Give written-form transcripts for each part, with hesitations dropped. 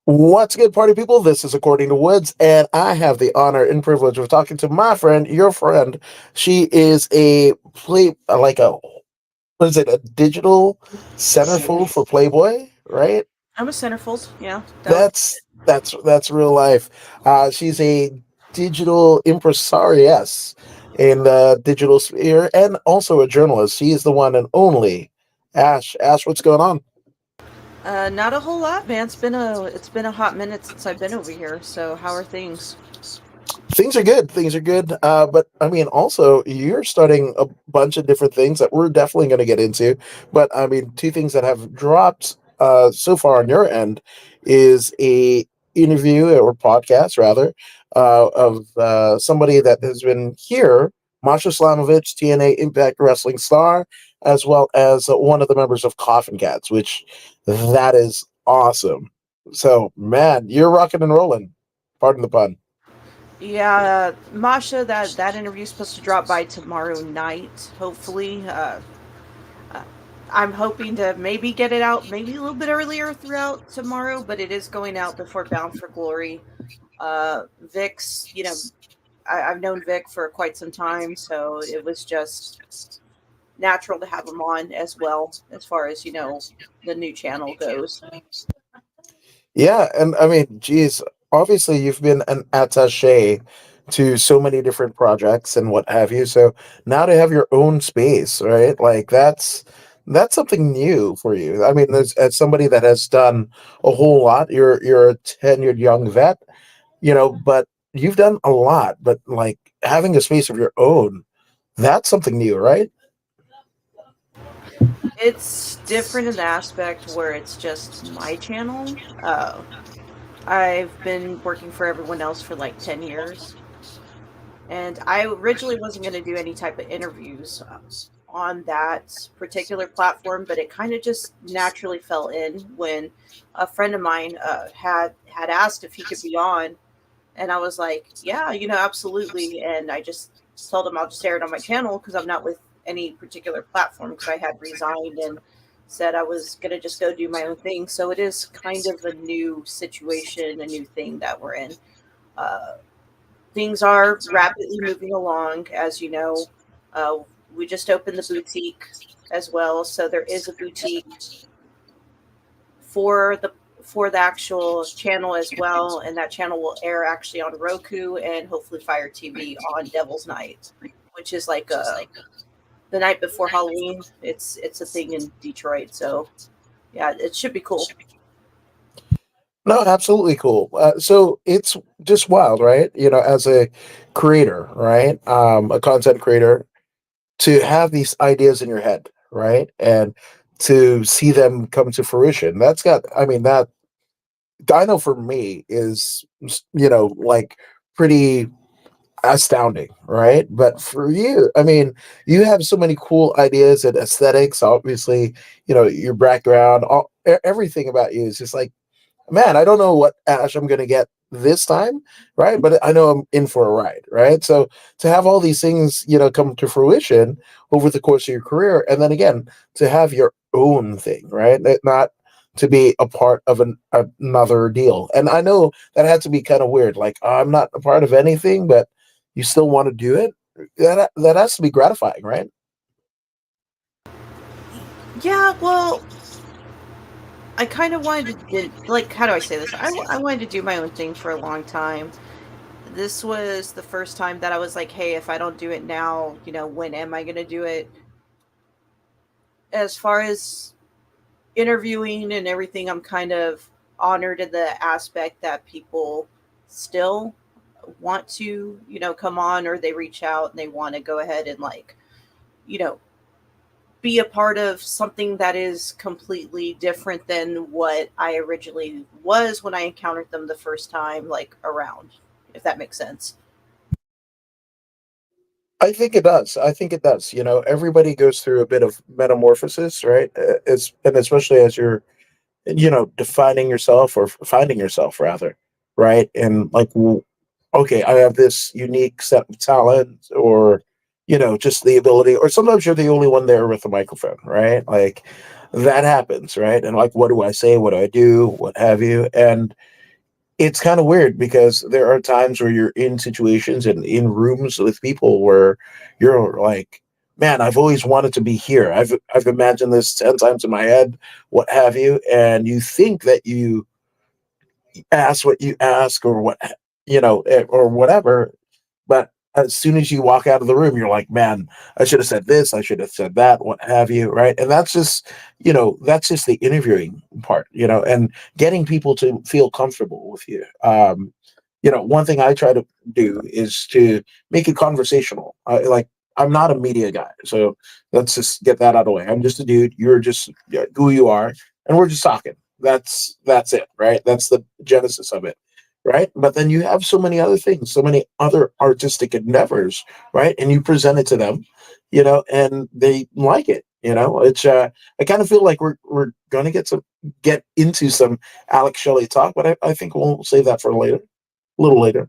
What's good, party people? This is According to Woods, and I have the honor and privilege of talking to my friend, your friend. She is a like a what is it, a digital centerfold for Playboy, right? I'm a centerfold. Yeah, that would. That's real life. She's a digital impresariess in the digital sphere, and also a journalist. She is the one and only Ash. Ash, what's going on? Not a whole lot, man. It's been a hot minute since I've been over here. So how are things? Things are good. Things are good. But I mean, also, you're starting a bunch of different things that we're definitely going to get into. But I mean, two things that have dropped so far on your end is a interview or podcast rather of somebody that has been here, Masha Slamovich, TNA Impact Wrestling star, as well as one of the members of Coffin Cats, which that is awesome. So, man, you're rocking and rolling. Pardon the pun. Yeah, Masha, that interview's supposed to drop by tomorrow night. Hopefully, uh, I'm hoping to maybe get it out maybe a little bit earlier throughout tomorrow, but it is going out before Bound for Glory. Vic's, I've known Vic for quite some time, so it was just natural to have him on as well, as far as the new channel goes. Yeah, and I mean, geez, obviously you've been an attaché to so many different projects and what have you. So now to have your own space, right? Like that's something new for you. I mean, as somebody that has done a whole lot, you're a tenured young vet, but you've done a lot. But like having a space of your own, that's something new, right? It's different in the aspect where it's just my channel. I've been working for everyone else for like 10 years. And I originally wasn't going to do any type of interviews on that particular platform, but it kind of just naturally fell in when a friend of mine had asked if he could be on. And I was like, yeah, absolutely. And I just told him I'll just share it on my channel because I'm not with any particular platform because I had resigned and said I was going to just go do my own thing. So it is kind of a new situation, a new thing that we're in. Uh, Things are rapidly moving along, as you know. Uh, we just opened the boutique as well. So there is a boutique for the actual channel as well, and that channel will air actually on Roku and hopefully Fire TV on Devil's Night, which is like the night before Halloween. It's a thing in Detroit, so yeah, it should be cool. No, absolutely cool. So it's just wild, right? As a creator, right? A content creator, to have these ideas in your head, right? And to see them come to fruition. I mean, that I know for me is, like pretty astounding, right? But for you, I mean, you have so many cool ideas and aesthetics. Obviously, your background, everything about you is just like, man, I don't know what Ash I'm going to get this time, right? But I know I'm in for a ride, right? So to have all these things, come to fruition over the course of your career, and then again to have your own thing, right? Not to be a part of another deal. And I know that had to be kind of weird. Like, I'm not a part of anything, but you still want to do it. That has to be gratifying, right? Yeah, well, I kind of wanted to like, how do I say this? I wanted to do my own thing for a long time. This was the first time that I was like, hey, if I don't do it now, when am I going to do it? As far as interviewing and everything, I'm kind of honored in the aspect that people still want to, come on, or they reach out and they want to go ahead and like, you know, be a part of something that is completely different than what I originally was when I encountered them the first time, like around, if that makes sense. I think it does. I think it does. Everybody goes through a bit of metamorphosis, right? And especially as you're, defining yourself or finding yourself rather, right? And like, okay, I have this unique set of talent, or just the ability, or sometimes you're the only one there with the microphone, right? Like, that happens, right? And like, what do I say? What do I do? What have you? And it's kind of weird because there are times where you're in situations and in rooms with people where you're like, man, I've always wanted to be here. I've imagined this 10 times in my head, what have you, and you think that you ask what you ask or what, or whatever, but as soon as you walk out of the room, you're like, man, I should have said this, I should have said that, what have you, right? And that's just the interviewing part, and getting people to feel comfortable with you. One thing I try to do is to make it conversational. I'm not a media guy, so let's just get that out of the way. I'm just a dude. You're just, yeah, who you are, and we're just talking. That's it, right? That's the genesis of it, right? But then you have so many other things, so many other artistic endeavors, right? And you present it to them, and they like it. It's I kind of feel like we're gonna get into some Alex Shelley talk, but I think we'll save that for later, a little later.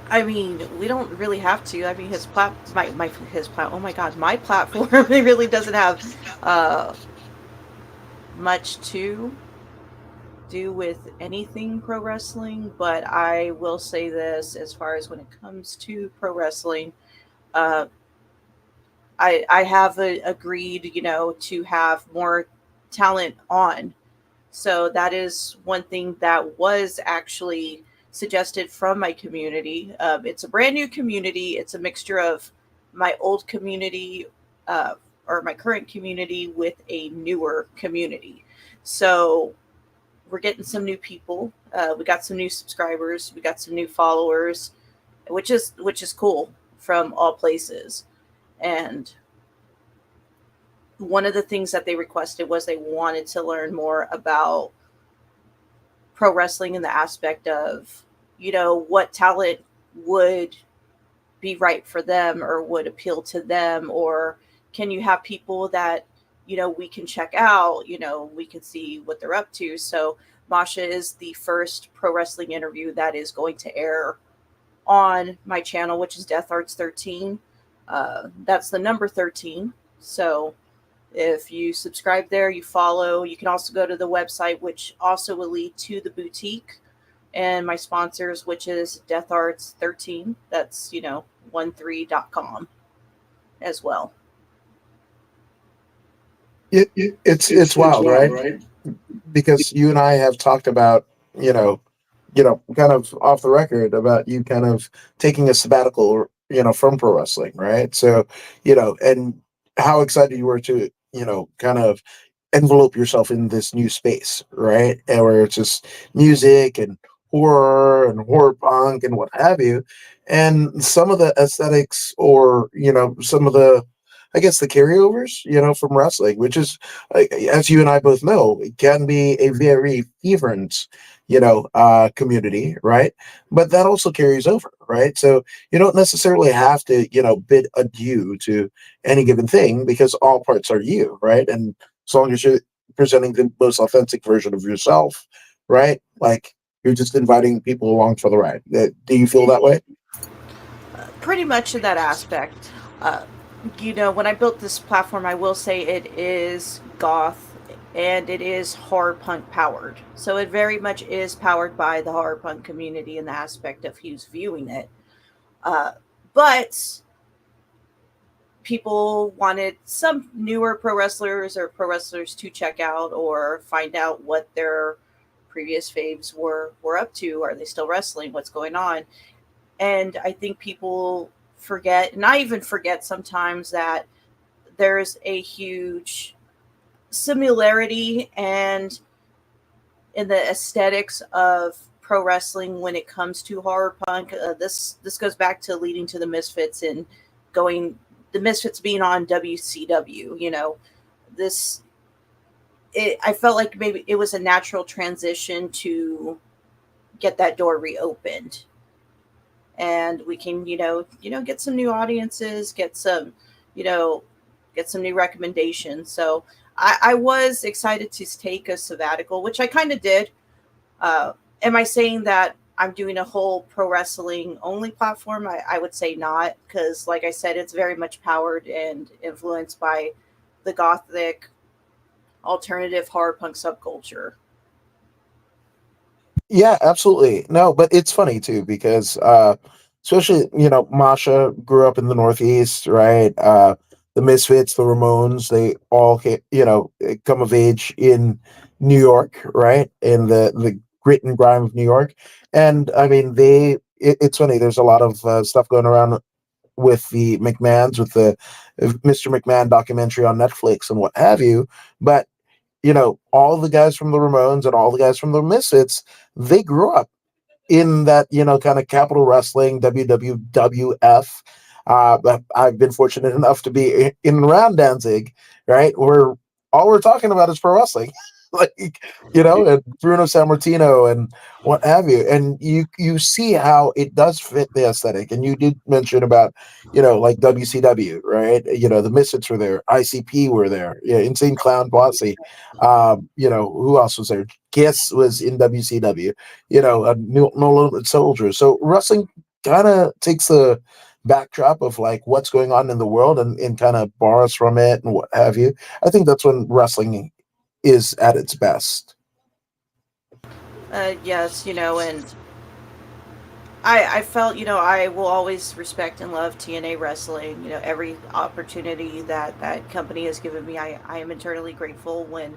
I mean, we don't really have to. I mean, his plat. Oh my God, my platform. It really doesn't have uh, much to do with anything pro wrestling. But I will say this: as far as when it comes to pro wrestling, uh, I have agreed, to have more talent on. So that is one thing that was actually suggested from my community. It's a brand new community. It's a mixture of my old community, uh, or my current community, with a newer community. So we're getting some new people. We got some new subscribers. We got some new followers, which is cool from all places. And one of the things that they requested was they wanted to learn more about pro wrestling in the aspect of, what talent would be right for them or would appeal to them, or can you have people that, we can check out, we can see what they're up to. So Masha is the first pro wrestling interview that is going to air on my channel, which is Death Arts 13. That's the number 13. So if you subscribe there, you follow, you can also go to the website, which also will lead to the boutique and my sponsors, which is Death Arts 13. That's, 13.com as well. it, it's It's wild, wild, right? right? Because you and I have talked about, kind of off the record about you kind of taking a sabbatical, from pro wrestling, right? So, and how excited you were to, kind of envelope yourself in this new space, right? And where it's just music and horror punk and what have you. And some of the aesthetics or, some of the, I guess the carryovers, from wrestling, which is, as you and I both know, it can be a very fervent, community, right? But that also carries over, right? So you don't necessarily have to, bid adieu to any given thing because all parts are you, right? And as long as you're presenting the most authentic version of yourself, right? Like you're just inviting people along for the ride. Do you feel that way? Pretty much in that aspect. Uh, when I built this platform, I will say it is goth and it is horror punk powered. So it very much is powered by the horror punk community in the aspect of who's viewing it. Uh, but people wanted some newer pro wrestlers or pro wrestlers to check out or find out what their previous faves were up to. Are they still wrestling? What's going on? And I think people forget, and I even forget sometimes, that there's a huge similarity and in the aesthetics of pro wrestling when it comes to horror punk. This goes back to leading to the Misfits and going the Misfits being on WCW. This I felt like maybe it was a natural transition to get that door reopened, and we can get some new audiences, you know get some new recommendations. So I was excited to take a sabbatical, which I kind of did. uh, am I saying that I'm doing a whole pro wrestling only platform? I would say not, because like I said, it's very much powered and influenced by the gothic alternative horror punk subculture. Yeah, absolutely. No, but it's funny too because especially, Masha grew up in the Northeast, right? The Misfits, the Ramones, they all came, come of age in New York, right? In the grit and grime of New York. And I mean, it's funny, there's a lot of stuff going around with the McMahons, with the Mr. McMahon documentary on Netflix and what have you. But all the guys from the Ramones and all the guys from the Misfits, they grew up in that, kind of Capital Wrestling, WWF. But I've been fortunate enough to be in and around Danzig, right? Where all we're talking about is pro wrestling. Like, and Bruno Sammartino and what have you. And you see how it does fit the aesthetic. And you did mention about, like WCW, right? The Misfits were there, ICP were there, yeah, Insane Clown Posse. Who else was there? Kiss was in WCW, no limit soldiers. So wrestling kind of takes the backdrop of like what's going on in the world and kind of borrows from it and what have you. I think that's when wrestling is at its best. Yes, and I felt, I will always respect and love TNA wrestling. Every opportunity that that company has given me, I am eternally grateful. When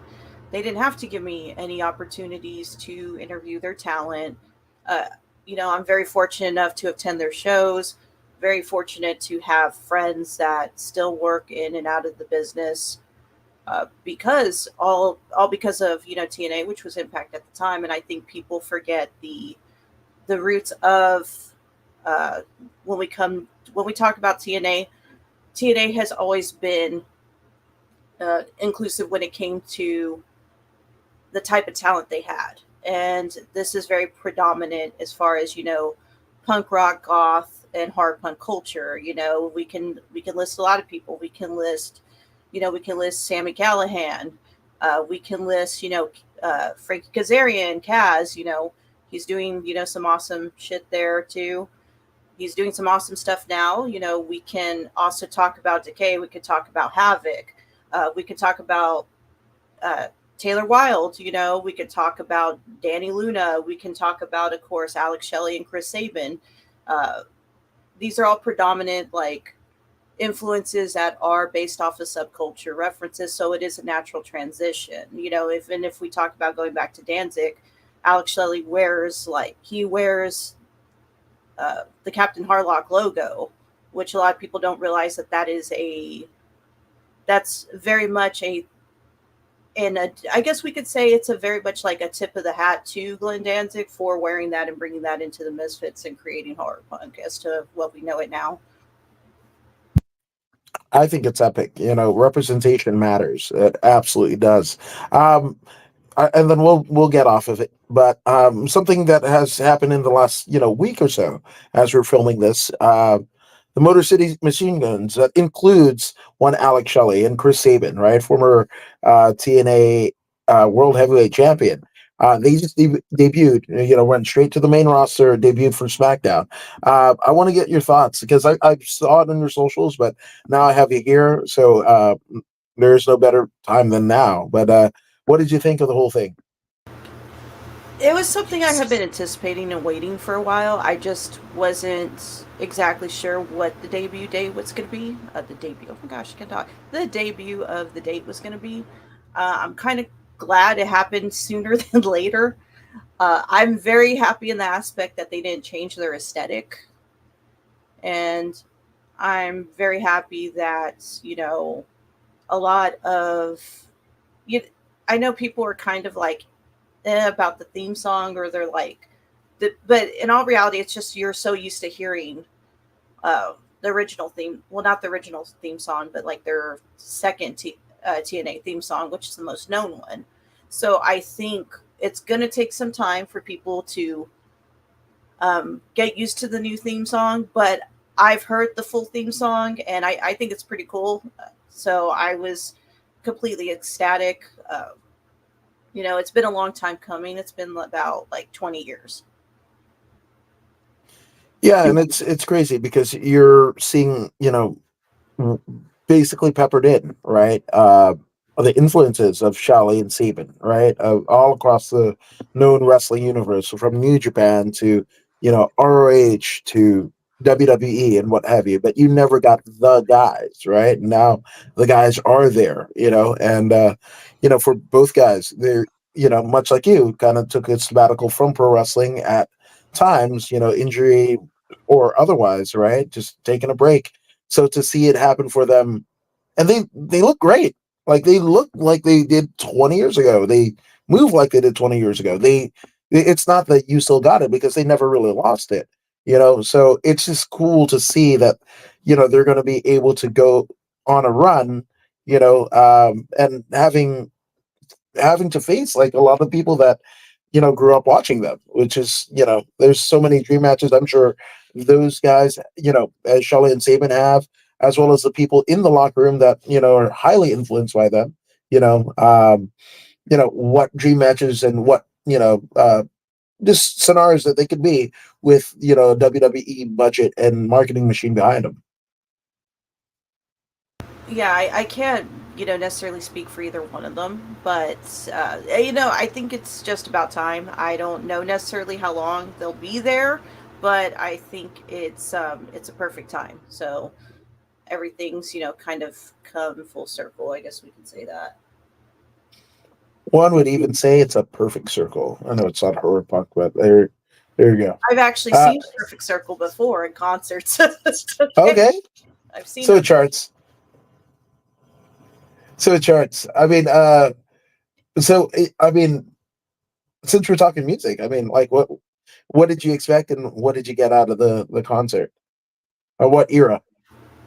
they didn't have to give me any opportunities to interview their talent, uh, I'm very fortunate enough to attend their shows. Very fortunate to have friends that still work in and out of the business, because all because of TNA, which was Impact at the time. And I think people forget the roots of, uh, when we talk about TNA. TNA has always been inclusive when it came to the type of talent they had, and this is very predominant as far as punk rock, goth, and hard punk culture. We can list a lot of people. We can list Sammy Callahan. We can list Frankie Kazarian, Kaz. He's doing some awesome shit there too. He's doing some awesome stuff now. We can also talk about Decay. We could talk about Havoc. We could talk about uh, Taylor Wilde. We could talk about Danny Luna. We can talk about, of course, Alex Shelley and Chris Sabin. Uh, these are all predominant like influences that are based off of subculture references. So it is a natural transition. If we talk about going back to Danzig, Alex Shelley wears the Captain Harlock logo, which a lot of people don't realize that's very much I guess we could say it's a very much like a tip of the hat to Glenn Danzig for wearing that and bringing that into the Misfits and creating horror punk as to what we know it now. I think it's epic. Representation matters. It absolutely does. Um, and then we'll get off of it. But something that has happened in the last week or so, as we're filming this, the Motor City Machine Guns, that includes one Alex Shelley and Chris Sabin, right, former TNA World Heavyweight Champion. They just debuted, went straight to the main roster, debuted for SmackDown. I want to get your thoughts because I saw it on your socials, but now I have you here, so there's no better time than now. But what did you think of the whole thing? It was something I had been anticipating and waiting for a while. I just wasn't exactly sure what the debut date was going to be. The debut, oh my gosh, I can talk. The debut of the date was going to be. I'm kind of glad it happened sooner than later. I'm very happy in the aspect that they didn't change their aesthetic. And I'm very happy that, a lot of, you, I know people are kind of like, about the theme song, or they're like, but in all reality, it's just you're so used to hearing the original theme. Well, not the original theme song, but like their second TNA theme song, which is the most known one. So I think it's going to take some time for people to get used to the new theme song, but I've heard the full theme song and I think it's pretty cool. So I was completely ecstatic. It's been a long time coming. It's been about like 20 years. Yeah, and it's crazy because you're seeing, w- basically peppered in, right? the influences of Shali and Saban, right? All across the known wrestling universe, from New Japan to ROH to WWE and what have you. But you never got the guys, right? Now the guys are there, and for both guys, they're much like you, kind of took a sabbatical from pro wrestling at times, injury or otherwise, right? Just taking a break. So to see it happen for them, and they look great. Like they look like they did 20 years ago. They move like they did 20 years ago. It's not that you still got it because they never really lost it. So it's just cool to see that they're going to be able to go on a run, and having to face like a lot of people that grew up watching them, which is there's so many dream matches. I'm sure those guys, as Shelley and Saban have, as well as the people in the locker room that are highly influenced by them. What dream matches and what just scenarios that they could be with WWE budget and marketing machine behind them. Yeah, I can't, necessarily speak for either one of them, but I think it's just about time. I don't know necessarily how long they'll be there, but I think it's a perfect time. So everything's, kind of come full circle. I guess we can say that. One would even say it's a perfect circle. I know it's not horror punk, but there you go. I've actually Uh, seen Perfect Circle before in concerts. okay, I've seen so them. it charts. So it charts. I mean, I mean, since we're talking music, I mean, like, what did you expect, and what did you get out of the concert? Or what era?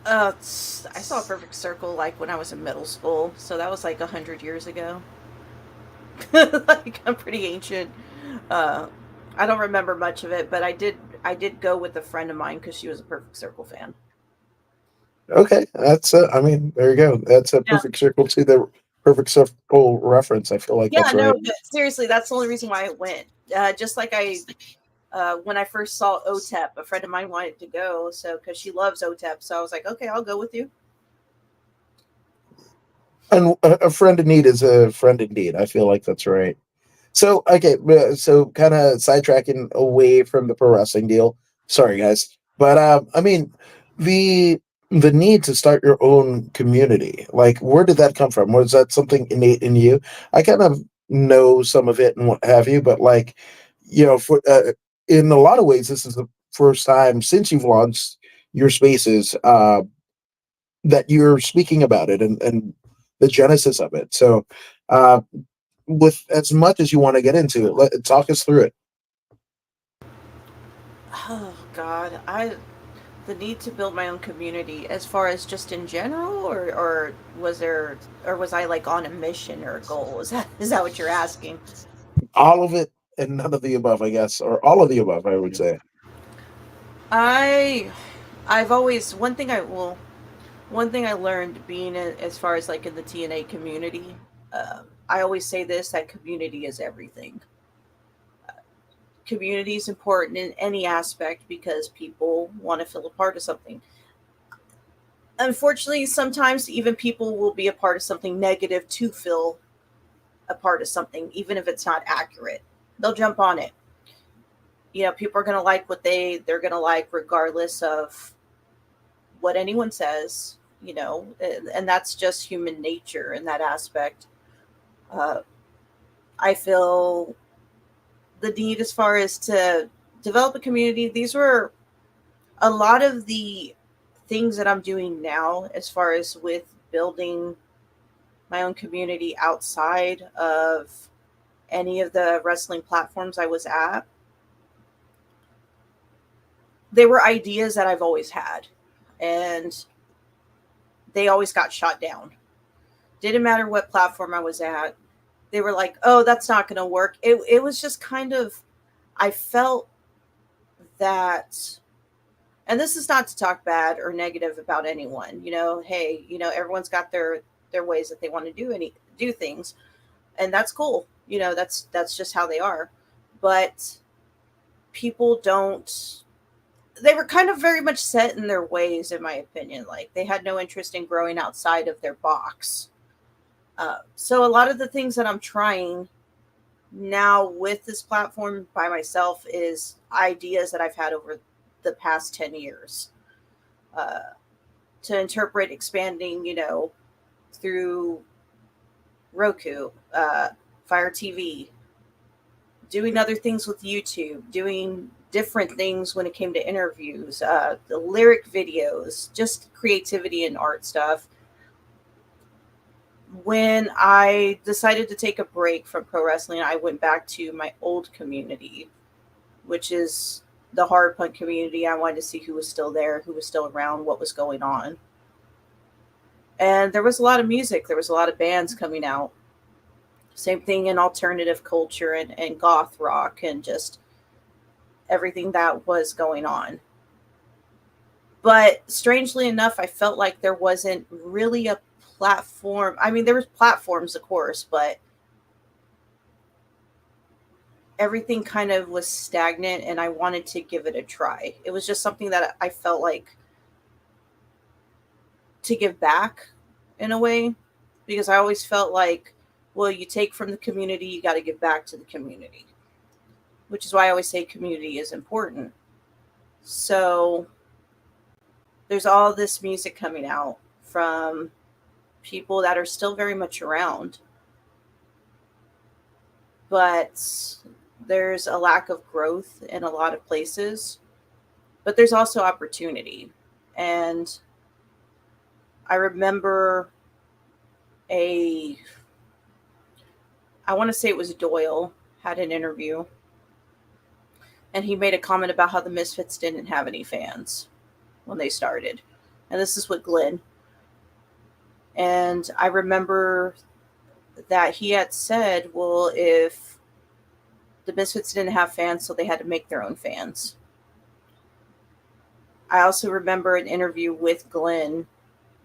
I saw Perfect Circle like when I was in middle school, so that was like 100 years ago. Like I'm pretty ancient. Uh, I don't remember much of it, but I did go with a friend of mine because she was a Perfect Circle fan. Okay, that's I mean, there you go. That's a Yeah, perfect circle to the perfect circle reference. I feel like yeah, that's no, right. but seriously, that's the only reason why I went. Just like when I first saw OTEP, a friend of mine wanted to go, so because she loves OTEP, so I was like, okay, I'll go with you. And a friend in need is a friend indeed. I feel like that's right. So okay, so kind of sidetracking away from the pro wrestling deal. Sorry, guys, but I mean, the the need to start your own community. Like, where did that come from? Was that something innate in you? I kind of know some of it and what have you, but like, for in a lot of ways, this is the first time since you've launched your spaces that you're speaking about it and the genesis of it. So. Uh, with as much as you want to get into it. Talk us through it. Oh God, I the need to build my own community as far as just in general, or was I like on a mission or a goal? Is that what you're asking? All of it and none of the above, I guess, or all of the above, I would say. I I've always one thing I learned being as far as like in the TNA community. I always say this, that community is everything. Community is important in any aspect because people want to feel a part of something. Unfortunately, sometimes even people will be a part of something negative to feel a part of something, even if it's not accurate. They'll jump on it. People are gonna like what they're gonna like regardless of what anyone says. And that's just human nature in that aspect. Uh, I feel the need as far as to develop a community. These were a lot of the things that I'm doing now, as far as with building my own community outside of any of the wrestling platforms I was at. They were ideas that I've always had, and they always got shot down. Didn't matter what platform I was at. They were like, "Oh, that's not going to work." It was just kind of, I felt that, and this is not to talk bad or negative about anyone. Hey, everyone's got their ways that they want to do things, and that's cool. That's just how they are. But people don't, they were kind of very much set in their ways, in my opinion. Like they had no interest in growing outside of their box. So a lot of the things that I'm trying now with this platform by myself is ideas that I've had over the past 10 years, uh, to interpret expanding, through Roku, Fire TV, doing other things with YouTube, doing different things when it came to interviews, the lyric videos, just creativity and art stuff. When I decided to take a break from pro wrestling, I went back to my old community, which is the hard punk community. I wanted to see who was still there, who was still around, what was going on. And there was a lot of music, there was a lot of bands coming out. Same thing in alternative culture and goth rock and just everything that was going on. But strangely enough, I felt like there wasn't really a platform. I mean, there was platforms, of course, but everything kind of was stagnant and I wanted to give it a try. It was just something that I felt like to give back in a way, because I always felt like, well, you take from the community, you got to give back to the community, which is why I always say community is important. So there's all this music coming out from people that are still very much around, but there's a lack of growth in a lot of places, but there's also opportunity. And I remember a, I want to say it was Doyle, had an interview, and he made a comment about how the Misfits didn't have any fans when they started. And this is with Glenn. And I remember that he had said, well, if the Misfits didn't have fans, so they had to make their own fans. I also remember an interview with Glenn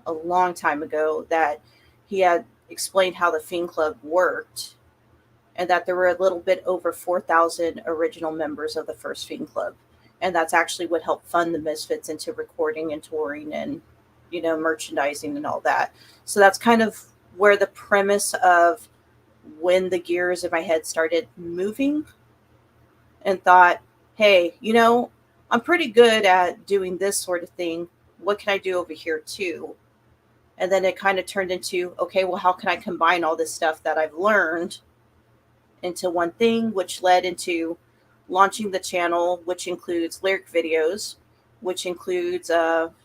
a long time ago that he had explained how the Fiend Club worked, and that there were a little bit over 4,000 original members of the first Fiend Club. And that's actually what helped fund the Misfits into recording and touring and, merchandising and all that. So that's kind of where the premise of when the gears in my head started moving, and thought, hey, I'm pretty good at doing this sort of thing. What can I do over here too? And then it kind of turned into, okay, well, how can I combine all this stuff that I've learned into one thing, which led into launching the channel, which includes lyric videos, which includes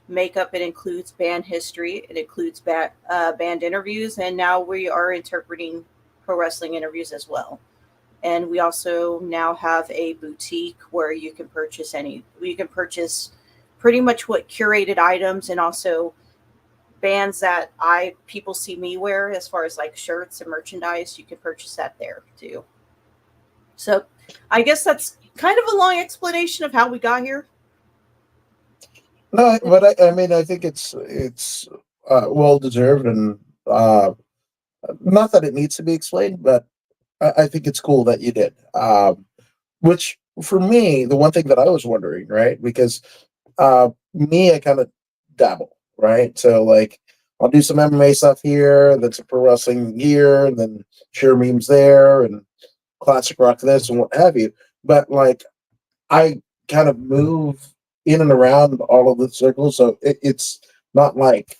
makeup, it includes band history, it includes band interviews, and now we are interpreting pro wrestling interviews as well. And we also now have a boutique where you can purchase pretty much what curated items, and also bands that I people see me wear as far as like shirts and merchandise. You can purchase that there too. So I guess that's kind of a long explanation of how we got here. No, but I mean, I think it's well deserved, and not that it needs to be explained, but I think it's cool that you did. Which for me, the one thing that I was wondering, right? Because me, I kind of dabble, right? So like, I'll do some MMA stuff here, then some pro wrestling here, and then share memes there, and classic rock this and what have you. But like, I kind of move in and around all of the circles, so it's not like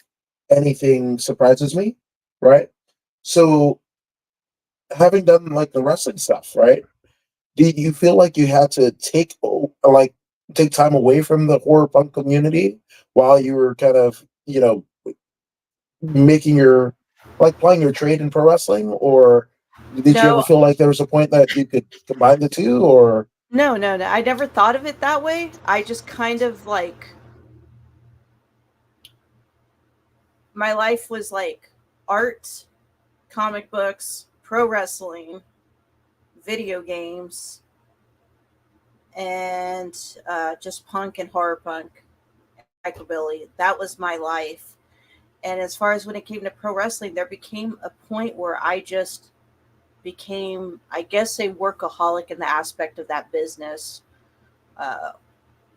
anything surprises me, right? So having done like the wrestling stuff, right? Did you feel like you had to take time away from the horror punk community while you were kind of making your like playing your trade in pro wrestling, or did you ever No, feel like there was a point that you could combine the two, or no, no, no. I never thought of it that way. I just kind of like, my life was like art, comic books, pro wrestling, video games, and just punk and horror punk, psychobilly. That was my life. And as far as when it came to pro wrestling, there became a point where I just became, I guess, a workaholic in the aspect of that business, uh,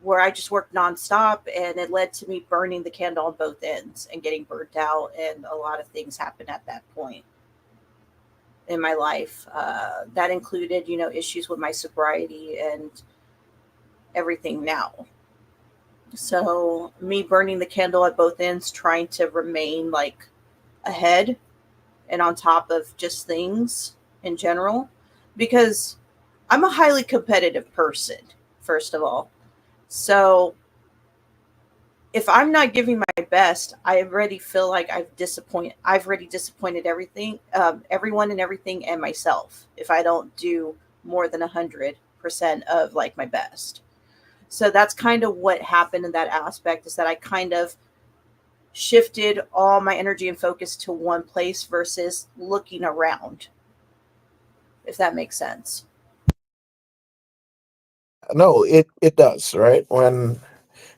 where I just worked nonstop, and it led to me burning the candle on both ends and getting burnt out. And a lot of things happened at that point. in my life. That included, issues with my sobriety and everything now. So, me burning the candle at both ends, trying to remain like ahead and on top of just things in general, because I'm a highly competitive person, first of all. So, if I'm not giving my best, I already feel like I've already disappointed everyone and everything, and myself if I don't do more than 100% of like my best. So that's kind of what happened in that aspect, is that I kind of shifted all my energy and focus to one place versus looking around, if that makes sense. No, it does, right? And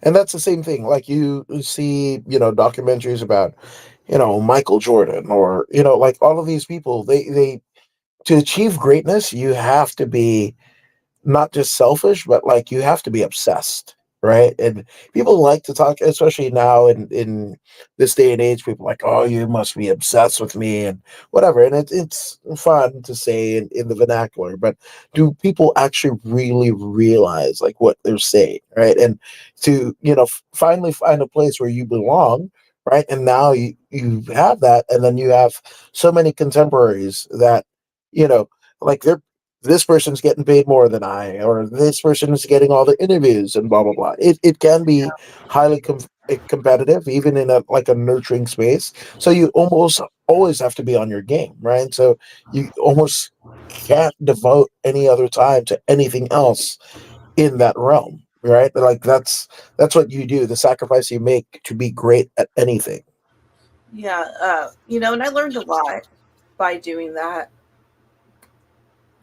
that's the same thing. Like you see, documentaries about, Michael Jordan, or like all of these people. They to achieve greatness, you have to be not just selfish, but like you have to be obsessed, right? And people like to talk, especially now in this day and age. People are like, oh, you must be obsessed with me and whatever. And it's fun to say in the vernacular, but do people actually really realize like what they're saying, right? And to finally find a place where you belong. Right. And now you have that. And then you have so many contemporaries that, you know, like they're this person's getting paid more than I, or this person is getting all the interviews and blah blah blah. It can be highly competitive, even in a like a nurturing space. So you almost always have to be on your game, right? So you almost can't devote any other time to anything else in that realm, right? Like that's what you do, the sacrifice you make to be great at anything. Yeah, and I learned a lot by doing that.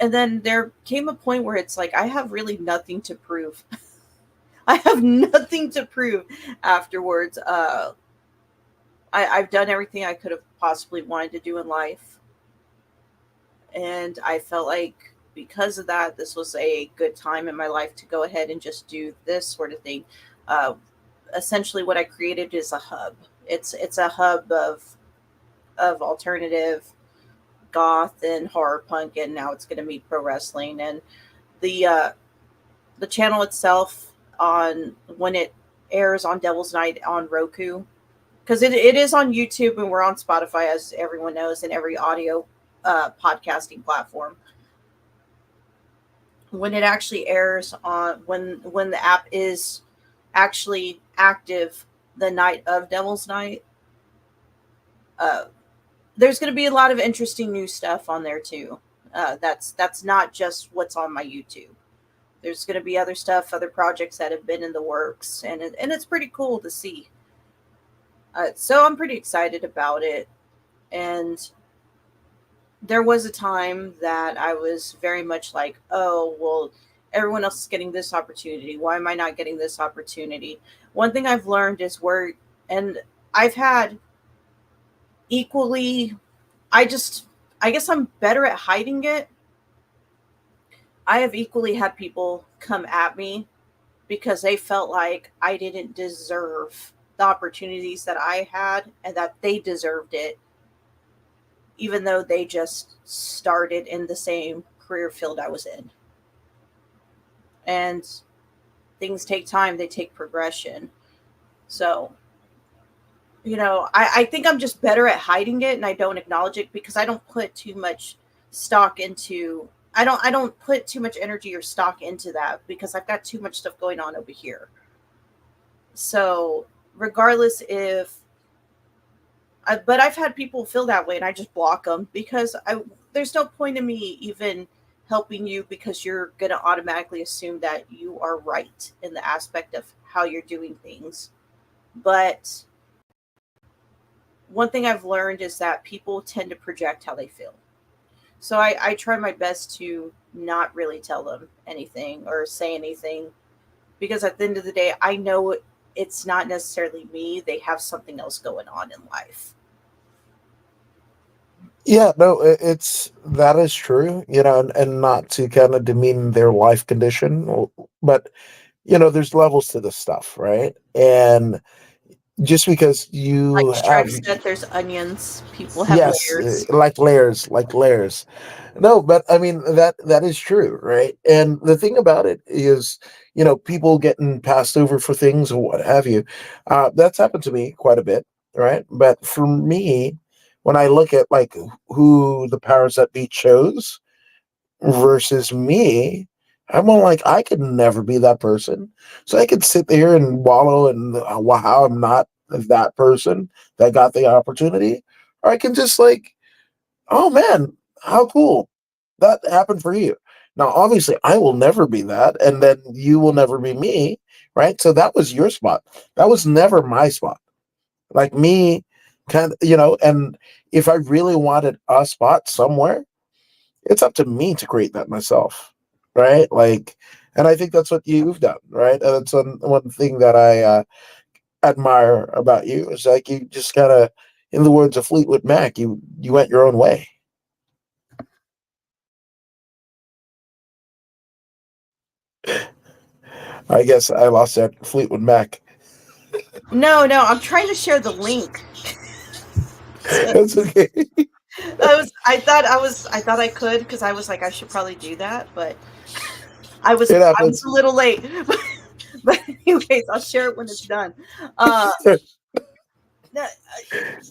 And then there came a point where it's like I have really nothing to prove. I have nothing to prove afterwards. I've done everything I could have possibly wanted to do in life, and I felt like because of that, this was a good time in my life to go ahead and just do this sort of thing. Uh, Essentially, what I created is a hub. It's a hub of alternative goth and horror punk, and now it's going to meet pro wrestling. And the uh, the channel itself, on when it airs on Devil's Night on Roku, because it is on YouTube and we're on Spotify, as everyone knows, and every audio podcasting platform. When it actually airs on when the app is actually active the night of Devil's Night, uh, there's going to be a lot of interesting new stuff on there too. That's not just what's on my YouTube. There's going to be other stuff, other projects that have been in the works, and it's pretty cool to see. So I'm pretty excited about it. And there was a time that I was very much like, oh, well, everyone else is getting this opportunity. Why am I not getting this opportunity? One thing I've learned is and I've had equally, I just, I guess I'm better at hiding it. I have equally had people come at me because they felt like I didn't deserve the opportunities that I had, and that they deserved it, even though they just started in the same career field I was in. And things take time, they take progression. So, I think I'm just better at hiding it and I don't acknowledge it because I don't put too much stock into I don't put too much energy or stock into that because I've got too much stuff going on over here. So, regardless if but I've had people feel that way and I just block them because there's no point in me even helping you because you're going to automatically assume that you are right in the aspect of how you're doing things. But one thing I've learned is that people tend to project how they feel. So I try my best to not really tell them anything or say anything because at the end of the day, I know it's not necessarily me. They have something else going on in life. Yeah, no, it's that is true, and not to kind of demean their life condition, but there's levels to this stuff, right? And just because Like you Shrek have, said, there's onions. People have yes, layers. like layers. No, but I mean that is true, right? And the thing about it is, people getting passed over for things or what have you. That's happened to me quite a bit, right? But for me, when I look at like who the powers that be chose versus me, I'm more like I could never be that person. So I could sit there and wallow and how I'm not that person that got the opportunity, or I can just like, oh man, how cool that happened for you. Now, obviously, I will never be that, and then you will never be me, right? So that was your spot. That was never my spot. Like me, kind of, and if I really wanted a spot somewhere, it's up to me to create that myself, right? Like, and I think that's what you've done, right? And that's one thing that I admire about you is like you just kind of, in the words of Fleetwood Mac, you went your own way. I guess I lost that Fleetwood Mac. No, no, I'm trying to share the link. So That's okay. I thought I could because I was like I should probably do that, but It I was happens. a little late. But anyways, I'll share it when it's done. Uh, no,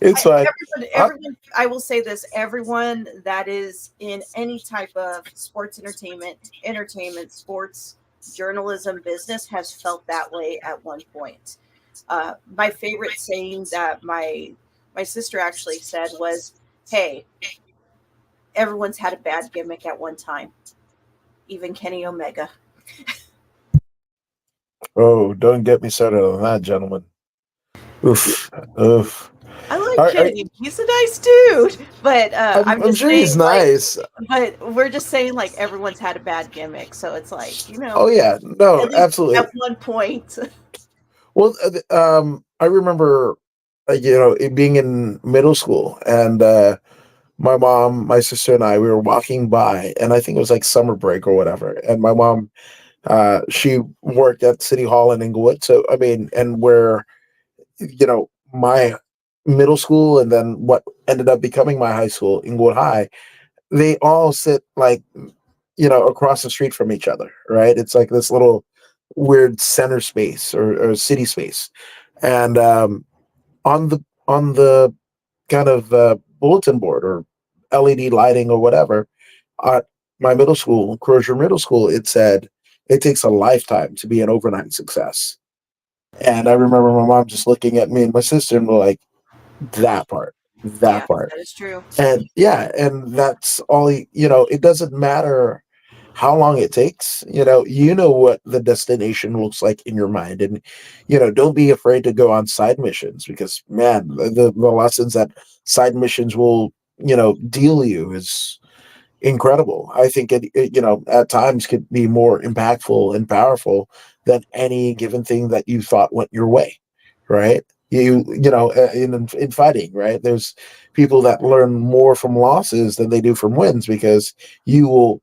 It's fine. I, everyone, I will say this: everyone that is in any type of sports sports journalism business has felt that way at one point. My favorite saying that my sister actually said was, "Hey, everyone's had a bad gimmick at one time, even Kenny Omega." oh, don't get me started on that, gentleman. Oof, oof. I like I, I, Kenny. He's a nice dude, but I'm I'm just sure saying, he's like, nice. but we're just saying, like, everyone's had a bad gimmick, so it's like, Oh yeah, no, at least at absolutely. one point. Well, I remember, it being in middle school, and my mom, my sister, and I, we were walking by, and I think it was like summer break or whatever. And my mom, she worked at City Hall in Inglewood, so I mean, and where my middle school, and then what ended up becoming my high school, Inglewood High, they all sit like across the street from each other, right? It's like this little weird center space or city space, and on the kind of bulletin board or LED lighting or whatever at my middle school, Crozier Middle School, it said it takes a lifetime to be an overnight success. And I remember my mom just looking at me and my sister and we're like, that part, that Yeah, part. that is true. And yeah, and that's all, it doesn't matter how long it takes, what the destination looks like in your mind. And, don't be afraid to go on side missions because, man, the lessons that side missions will, deal you is incredible. I think at times could be more impactful and powerful than any given thing that you thought went your way, right? In fighting, right? There's people that learn more from losses than they do from wins because you will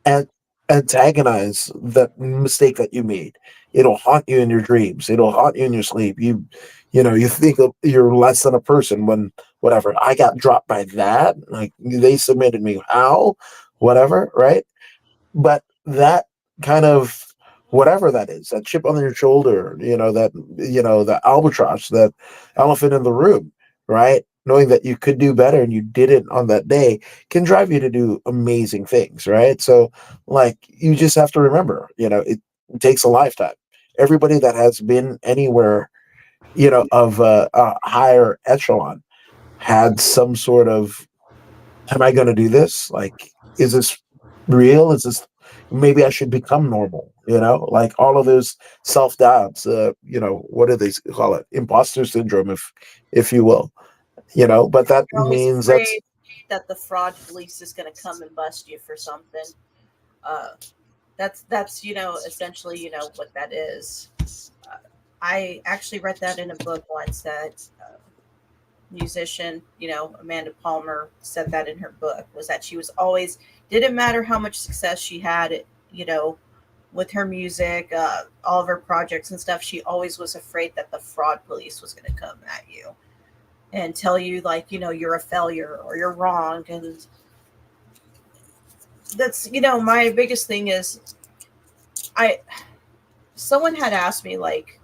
an- antagonize that mistake that you made. It'll haunt you in your dreams. It'll haunt you in your sleep. You think you're less than a person when whatever. I got dropped by that. Like they submitted me. How? Whatever. Right. But that kind of whatever that is, that chip on your shoulder, the albatross, that elephant in the room, right? Knowing that you could do better and you did it on that day can drive you to do amazing things, right? So, like, you just have to remember, it takes a lifetime. Everybody that has been anywhere, of a higher echelon had some sort of, am I going to do this? Like, is this real? Is this, maybe I should become normal? Like all of those self doubts. What do they call it? Imposter syndrome, if you will. But that You're always means that's, afraid that the fraud police is going to come and bust you for something. Uh, that's essentially what that is. Uh, I actually read that in a book once that musician, Amanda Palmer said that in her book was that she was always didn't matter how much success she had, you know, with her music, all of her projects and stuff. She always was afraid that the fraud police was going to come at you and tell you, like, you're a failure or you're wrong. And that's, my biggest thing is, I, someone had asked me, like,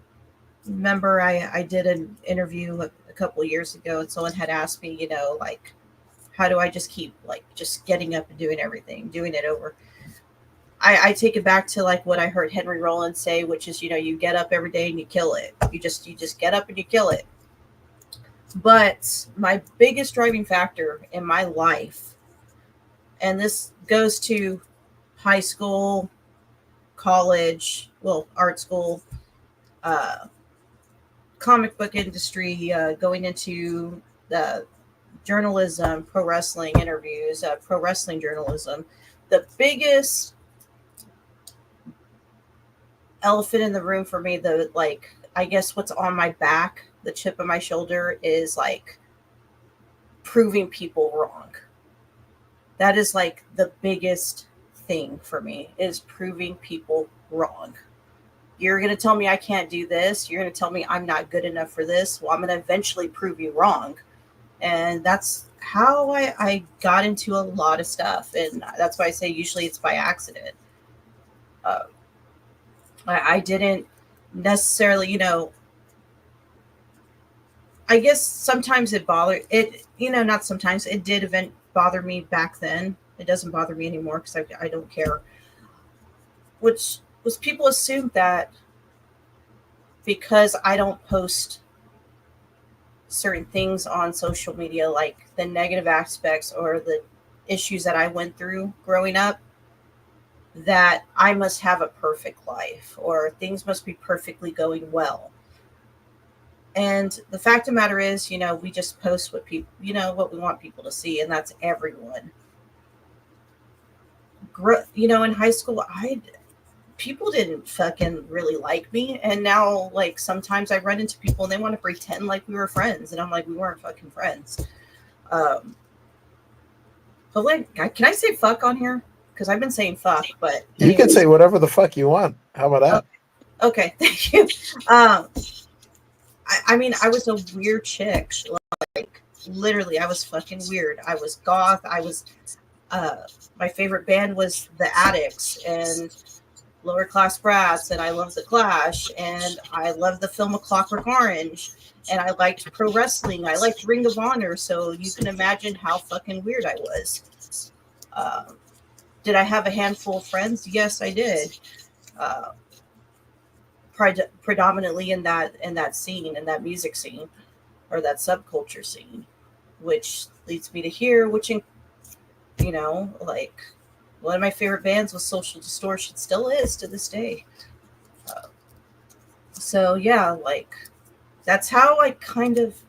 remember I did an interview a couple of years ago, and someone had asked me, like, how do I just keep, like, just getting up and doing everything, doing it over? I take it back to, like, what I heard Henry Rollins say, which is, you get up every day and you kill it. You just get up and you kill it. But my biggest driving factor in my life, and this goes to high school, college, well, art school, uh, comic book industry, going into the journalism, pro wrestling interviews, pro wrestling journalism. The biggest elephant in the room for me, the, like, I guess what's on my back, the chip on my shoulder, is like proving people wrong. That is like the biggest thing for me, is proving people wrong. You're going to tell me I can't do this. You're going to tell me I'm not good enough for this. Well, I'm going to eventually prove you wrong. And that's how I got into a lot of stuff. And that's why I say usually it's by accident. Uh, I didn't necessarily, I guess sometimes it bothered it, not sometimes, it did event bother me back then. It doesn't bother me anymore because I don't care. Which was, people assume that because I don't post certain things on social media, like the negative aspects or the issues that I went through growing up, that I must have a perfect life or things must be perfectly going well. And the fact of the matter is, we just post what people, what we want people to see, and that's everyone. In high school, people didn't fucking really like me, and now, like, sometimes I run into people and they want to pretend like we were friends, and I'm like, we weren't fucking friends. Um, but, like, can I say fuck on here? Because I've been saying fuck, but You can anyways. say whatever the fuck you want. How about that? Okay, thank you. Um, I mean, I was a weird chick. Like, literally, I was fucking weird. I was goth. Uh, my favorite band was The Addicts and Lower Class Brats, and I loved The Clash, and I loved the film A Clockwork Orange, and I liked pro wrestling. I liked Ring of Honor, so you can imagine how fucking weird I was. Um, did I have a handful of friends? Yes, I did. Uh, Predominantly in that scene, in that music scene, or that subculture scene, which leads me to here, like, one of my favorite bands was Social Distortion, still is to this day. Uh, so yeah, like, that's how I kind of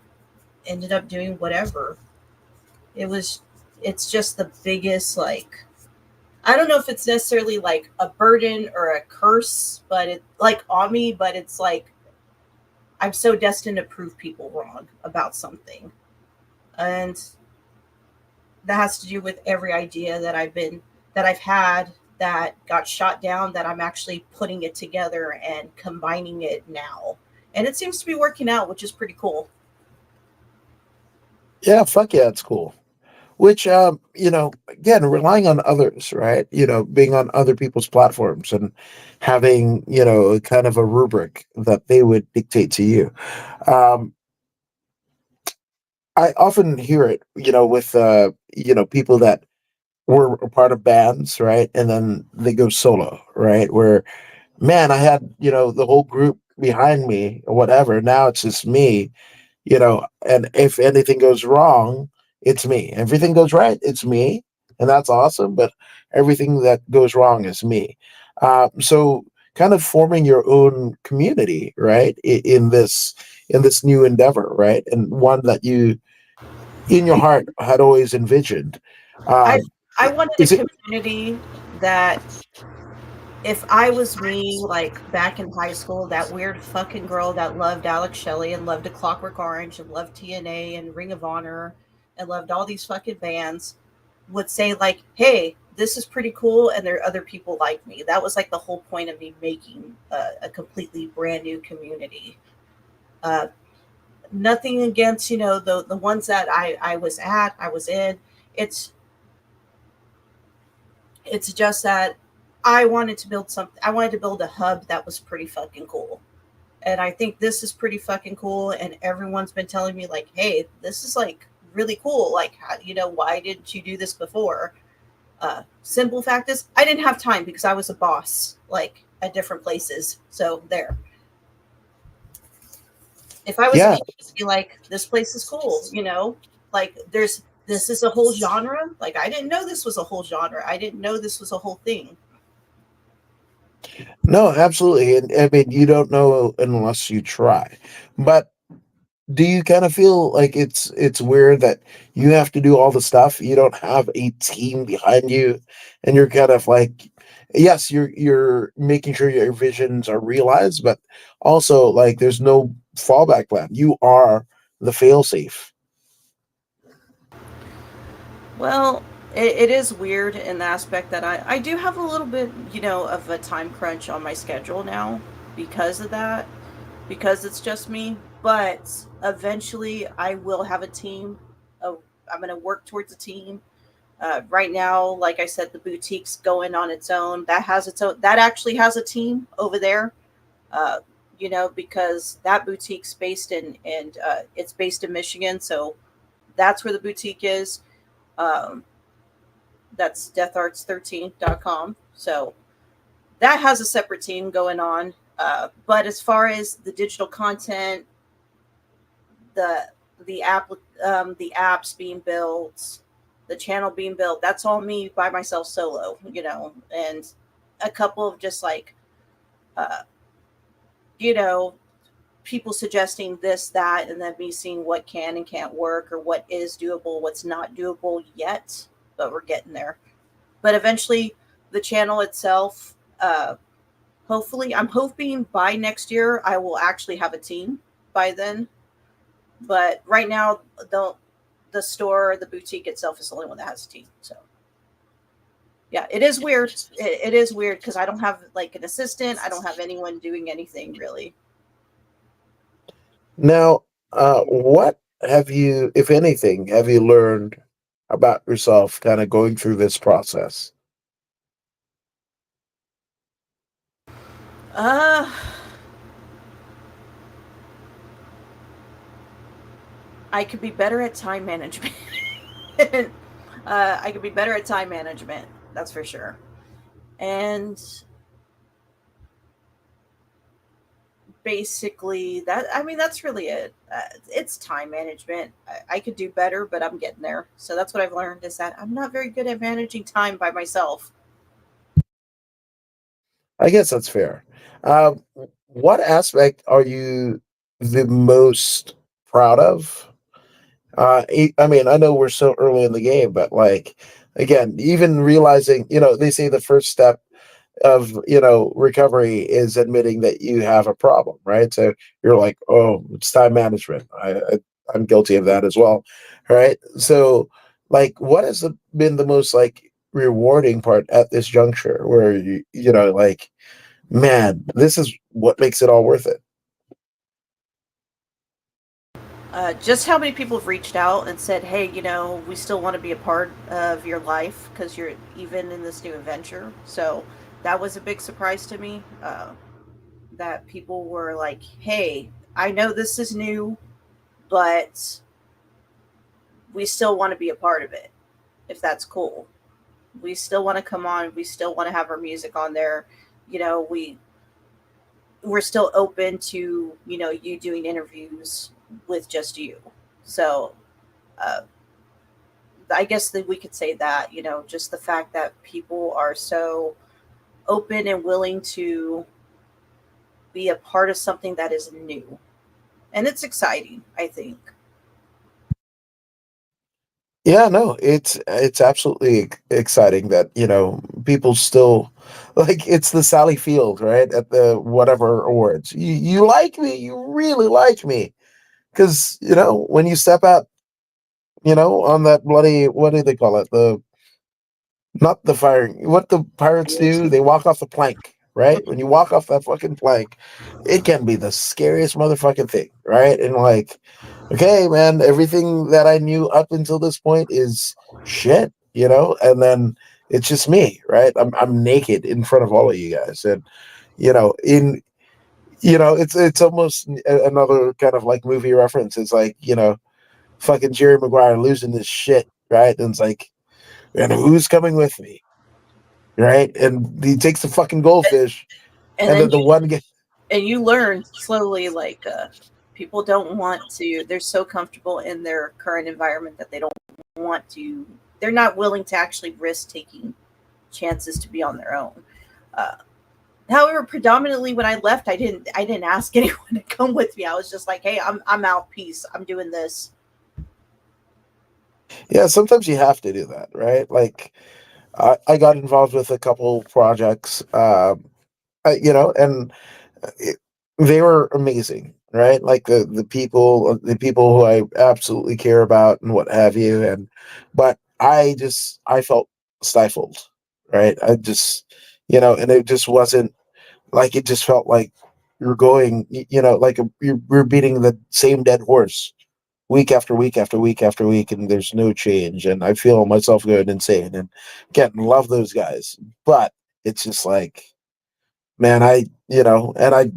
ended up doing whatever. It was, it's just the biggest, like, I don't know if it's necessarily like a burden or a curse, but it, like, on me, but it's like I'm so destined to prove people wrong about something. And that has to do with every idea that I've had that got shot down, that I'm actually putting it together and combining it now. And it seems to be working out, which is pretty cool. Yeah, fuck yeah, it's cool. Which, again, relying on others, right? Being on other people's platforms and having, kind of a rubric that they would dictate to you. Um, I often hear it, with, people that were a part of bands, right? And then they go solo, right? Where, man, I had, the whole group behind me or whatever. Now it's just me, and if anything goes wrong, it's me. Everything goes right, it's me. And that's awesome. But everything that goes wrong is me. So kind of forming your own community, right? In this new endeavor, right? And one that you in your heart had always envisioned. I Um, I wanted a is it community that, if I was me, like back in high school, that weird fucking girl that loved Alex Shelley and loved A Clockwork Orange and loved TNA and Ring of Honor and loved all these fucking bands, would say, like, hey, this is pretty cool, and there are other people like me. That was like the whole point of me making a completely brand new community. Uh, Nothing against the ones that I was at, I was in. It's it's just that I wanted to build something. I wanted to build a hub that was pretty fucking cool, and I think this is pretty fucking cool. And everyone's been telling me like, hey, this is like really cool. Like, why didn't you do this before? Simple fact is, I didn't have time because I was a boss, like at different places. So there. If I was an Yeah, agency, like this place is cool, like this is a whole genre. Like I didn't know this was a whole genre. I didn't know this was a whole thing. no, absolutely. And I mean, you don't know unless you try. But do you kind of feel like it's weird that you have to do all the stuff? You don't have a team behind you, and you're kind of like, yes, you're making sure your visions are realized, but also like there's no fallback plan. You are the failsafe. Well, it is weird in the aspect that I do have a little bit, of a time crunch on my schedule now because of that, because it's just me. But eventually, I will have a team. Uh, I'm going to work towards a team. Right now, like I said, the boutique's going on its own. That has its own. That actually has a team over there. Uh, because that boutique's based in it's based in Michigan, so that's where the boutique is. Um, that's deatharts13.com. So that has a separate team going on. But as far as the digital content, the the app, the apps being built, the channel being built, that's all me by myself solo. And a couple of just like, uh, you know, people suggesting this, that, and then me seeing what can and can't work or what is doable, what's not doable yet, but we're getting there. But eventually, the channel itself, hopefully, I'm hoping by next year I will actually have a team by then. But right now, the store, the boutique itself is the only one that has a team. So yeah, it is weird. It is weird because I don't have like an assistant. I don't have anyone doing anything really. Now, what have you, if anything, have you learned about yourself kind of going through this process? Uh, I could be better at time management. I could be better at time management. That's for sure. And basically, that I mean, that's really it. It's time management. I could do better, but I'm getting there. So that's what I've learned is that I'm not very good at managing time by myself. I guess that's fair. Um, what aspect are you the most proud of? I mean, I know we're so early in the game, but like, again, even realizing, they say the first step of, recovery is admitting that you have a problem, right? So you're like, oh, it's time management. I'm guilty of that as well, right? So, like, what has been the most like rewarding part at this juncture where like, man, this is what makes it all worth it. Just how many people have reached out and said, "Hey, we still want to be a part of your life because you're even in this new adventure." So that was a big surprise to me. That people were like, "Hey, I know this is new, but we still want to be a part of it. If that's cool, we still want to come on. We still want to have our music on there. We're still open to you doing interviews with just you." So uh, I guess that we could say that just the fact that people are so open and willing to be a part of something that is new, and it's exciting, I think. Yeah, no, it's absolutely exciting that, people still like it's the Sally Field, right? At the whatever awards. You like me, you really like me. Because, when you step out, on that bloody, what do they call it? Not the firing. What the pirates do, they walk off the plank, right? When you walk off that fucking plank, it can be the scariest motherfucking thing, right? And like, okay, man, everything that I knew up until this point is shit, you know? And then it's just me, right? I'm naked in front of all of you guys. And in it's almost another kind of like movie reference. It's like, fucking Jerry Maguire losing his shit, right? And it's like, and who's coming with me? Right? And he takes the fucking goldfish, And and then then the one get you learn slowly, like, people don't want to, they're so comfortable in their current environment that they don't want to, they're not willing to actually risk taking chances to be on their own. uh, However, predominantly when I left, I didn't ask anyone to come with me. I was just like, hey, I'm out, peace, I'm doing this. yeah, sometimes you have to do that, right? Like I got involved with a couple projects, and it, they were amazing, right? Like the people who I absolutely care about and what have you, and but I felt stifled, right? I just and it just wasn't like it just felt like you're going, like you're beating the same dead horse week after week after week after week, and there's no change. And I feel myself going insane. And again, love those guys, but it's just like, man, and I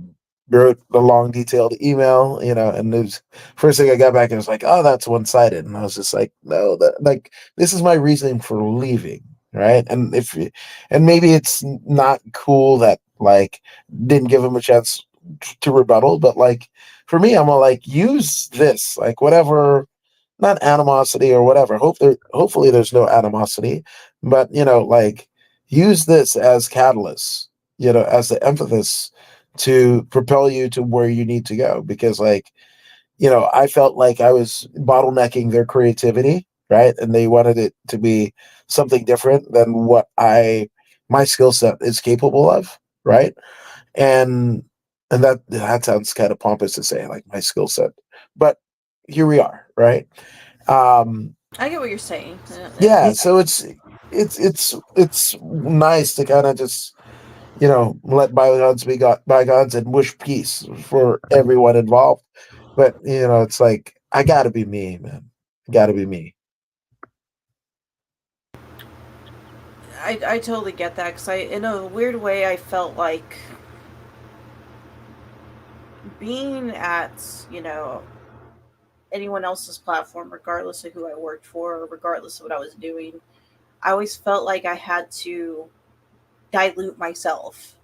wrote a long, detailed email, and it was first thing I got back and it was like, oh, that's one sided. And I was just like, no, like, this is my reasoning for leaving. Right. And maybe it's not cool that, like, didn't give him a chance to rebuttal, but like, for me, I'm all like, use this, like, whatever, not animosity or whatever. Hopefully there's no animosity, but like, use this as catalyst, as the emphasis to propel you to where you need to go. Because like, I felt like I was bottlenecking their creativity, right? And they wanted it to be something different than what my skill set is capable of, right? And that sounds kind of pompous to say, like, my skill set, but here we are, right? Um, I get what you're saying. yeah, Yeah. so it's nice to kind of just let bygones be bygones and wish peace for everyone involved. But it's like, I gotta be me, man. I gotta be me. I totally get that, because in a weird way, I felt like being at, anyone else's platform, regardless of who I worked for, or regardless of what I was doing, I always felt like I had to dilute myself,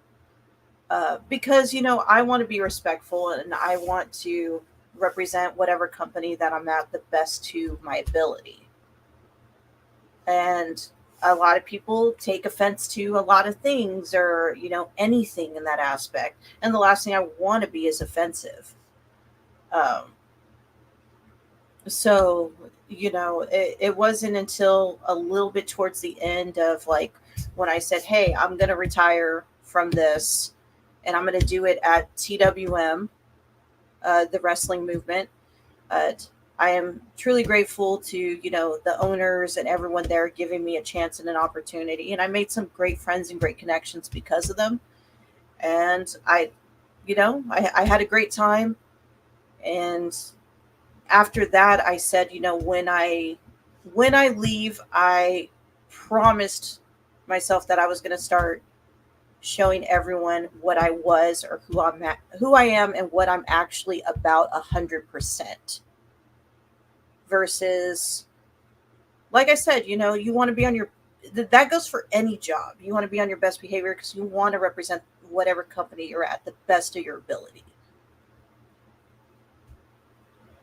because I want to be respectful, and I want to represent whatever company that I'm at the best to my ability. And a lot of people take offense to a lot of things, or anything in that aspect, and the last thing I want to be is offensive. um, so it wasn't until a little bit towards the end of, like, when I said, hey, I'm going to retire from this, and I'm going to do it at TWM, the wrestling movement. uh, I am truly grateful to the owners and everyone there giving me a chance and an opportunity, and I made some great friends and great connections because of them. And I had a great time. And after that, I said, when I leave, I promised myself that I was going to start showing everyone what I was, or who I am, and what I'm actually about 100%. Versus, like I said, you want to be on your, that goes for any job. You want to be on your best behavior because you want to represent whatever company you're at the best of your ability.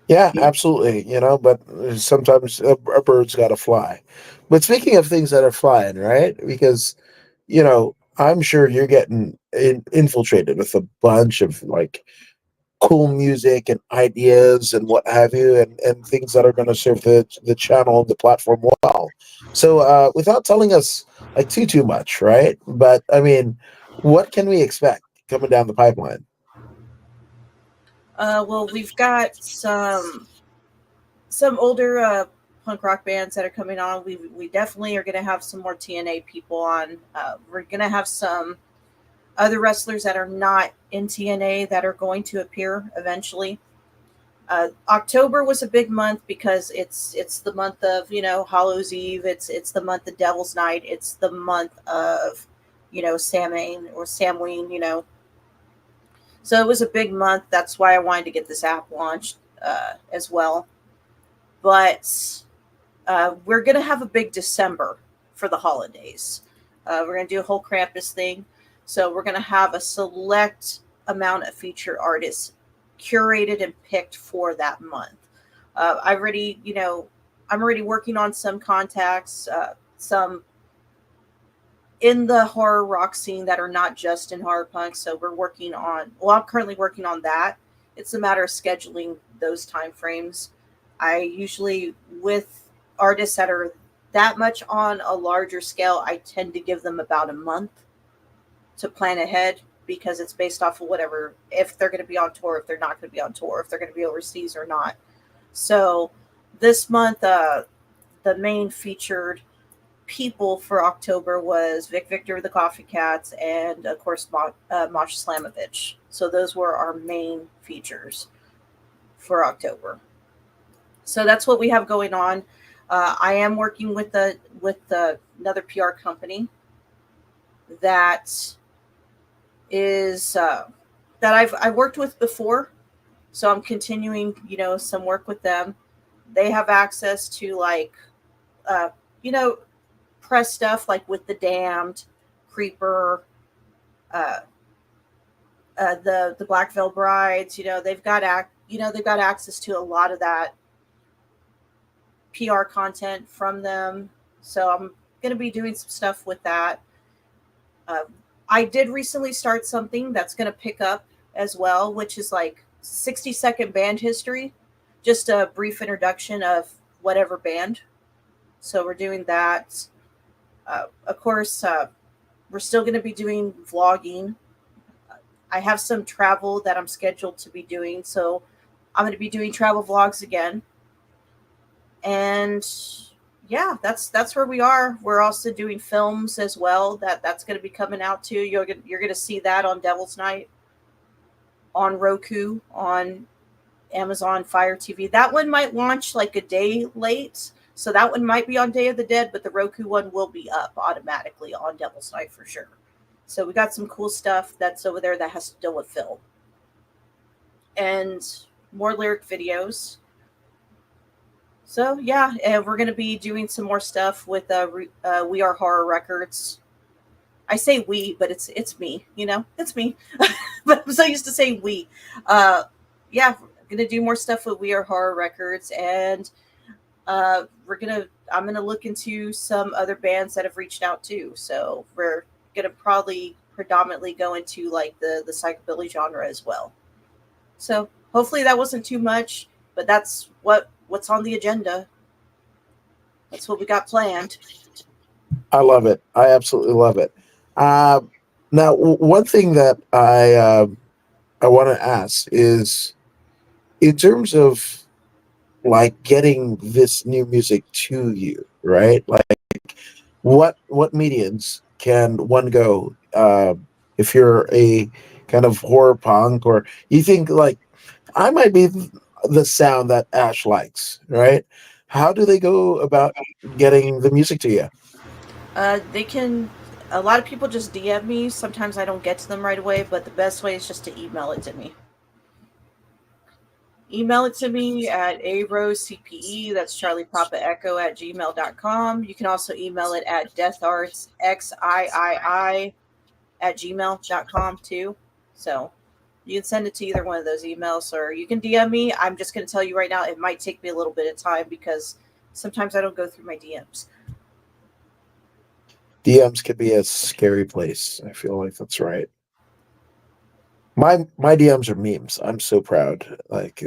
Yeah, absolutely. But sometimes a bird's got to fly. But speaking of things that are flying, right? Because I'm sure you're getting infiltrated with a bunch of, like, cool music and ideas and what have you, and things that are going to serve the channel and the platform well. So without telling us, like, too much, right? But I mean, what can we expect coming down the pipeline? Well, we've got some older punk rock bands that are coming on. We definitely are going to have some more TNA people on. We're going to have some other wrestlers that are not in TNA that are going to appear eventually. October was a big month because it's the month of Hallows Eve. It's the month of Devil's Night. It's the month of Samhain or Samhain. So it was a big month. That's why I wanted to get this app launched as well. But we're gonna have a big December for the holidays. We're gonna do a whole Krampus thing. So we're gonna have a select amount of featured artists curated and picked for that month. I already, I'm already working on some contacts, some in the horror rock scene that are not just in horror punk. So we're working on. Well, I'm currently working on that. It's a matter of scheduling those time frames. I usually with artists that are that much on a larger scale, I tend to give them about a month to plan ahead because it's based off of whatever if they're going to be on tour, if they're not going to be on tour, if they're going to be overseas or not. So this month, the main featured people for October was Vic Victor of the Coffee Cats and of course Masha Slamovich. So those were our main features for October. So that's what we have going on. I am working with another PR company that is that I've worked with before, so I'm continuing some work with them. They have access to like uh, you know press stuff like with the Damned, Creeper, uh, the Black Veil Brides. They've got access to a lot of that PR content from them. So I'm going to be doing some stuff with that. Uh, I did recently start something that's going to pick up as well, which is like 60-second band history, just a brief introduction of whatever band. So we're doing that. Of course, we're still going to be doing vlogging. I have some travel that I'm scheduled to be doing, so I'm going to be doing travel vlogs again. And yeah, that's where we are. We're also doing films as well. That's going to be coming out too. You're going to see that on Devil's Night, on Roku, on Amazon Fire TV. That one might launch like a day late, so that one might be on Day of the Dead, but the Roku one will be up automatically on Devil's Night for sure. So we got some cool stuff that's over there that has to deal with film and more lyric videos. So yeah, and we're gonna be doing some more stuff with We Are Horror Records. I say we, but it's me. It's me. But I'm so used to saying we. Yeah, we're gonna do more stuff with We Are Horror Records, and I'm gonna look into some other bands that have reached out too. So we're gonna probably predominantly go into like the psychobilly genre as well. So hopefully that wasn't too much, but that's what's on the agenda. That's what we got planned. I love it. I absolutely love it. Uh, Now, one thing that I want to ask is, in terms of like getting this new music to you, right? Like, what mediums can one go if you're a kind of horror punk, or you think like I might be the sound that Ash likes, right? How do they go about getting the music to you? They can. A lot of people just DM me. Sometimes I don't get to them right away, but the best way is just to email it to me. Email it to me at arosecpe, that's Charlie Papa Echo at gmail.com. You can also email it at deathartsxii at gmail.com too. So you can send it to either one of those emails, or you can DM me. I'm just going to tell you right now, it might take me a little bit of time because sometimes I don't go through my DMs. DMs can be a scary place. I feel like that's right. My DMs are memes. I'm so proud. Like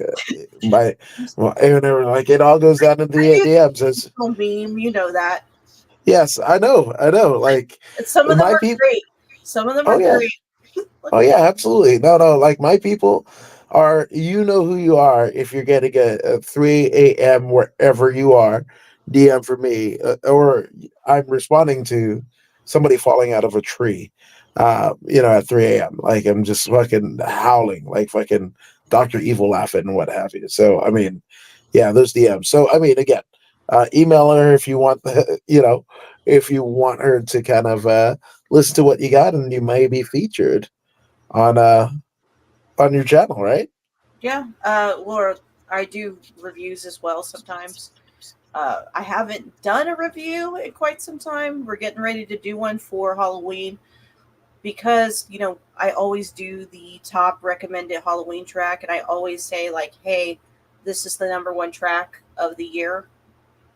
whenever like it all goes down in I the do DMs. As a meme, you know that. yes, I know. Like And some of them my are people. great. Some of them Oh are yeah, great. oh yeah, absolutely. No, no. Like my people are. You know who you are if you're getting a 3 a.m. wherever you are. DM for me, or I'm responding to somebody falling out of a tree, at 3 a.m. Like I'm just fucking howling, like fucking Doctor Evil laughing and what have you. So I mean, yeah, those DMs. So I mean, again, email her if you want, if you want her to kind of listen to what you got, and you may be featured on uh on your channel, right? Yeah, or I do reviews as well sometimes. I haven't done a review in quite some time. We're getting ready to do one for Halloween because, I always do the top recommended Halloween track, and I always say, like, hey, this is the number one track of the year.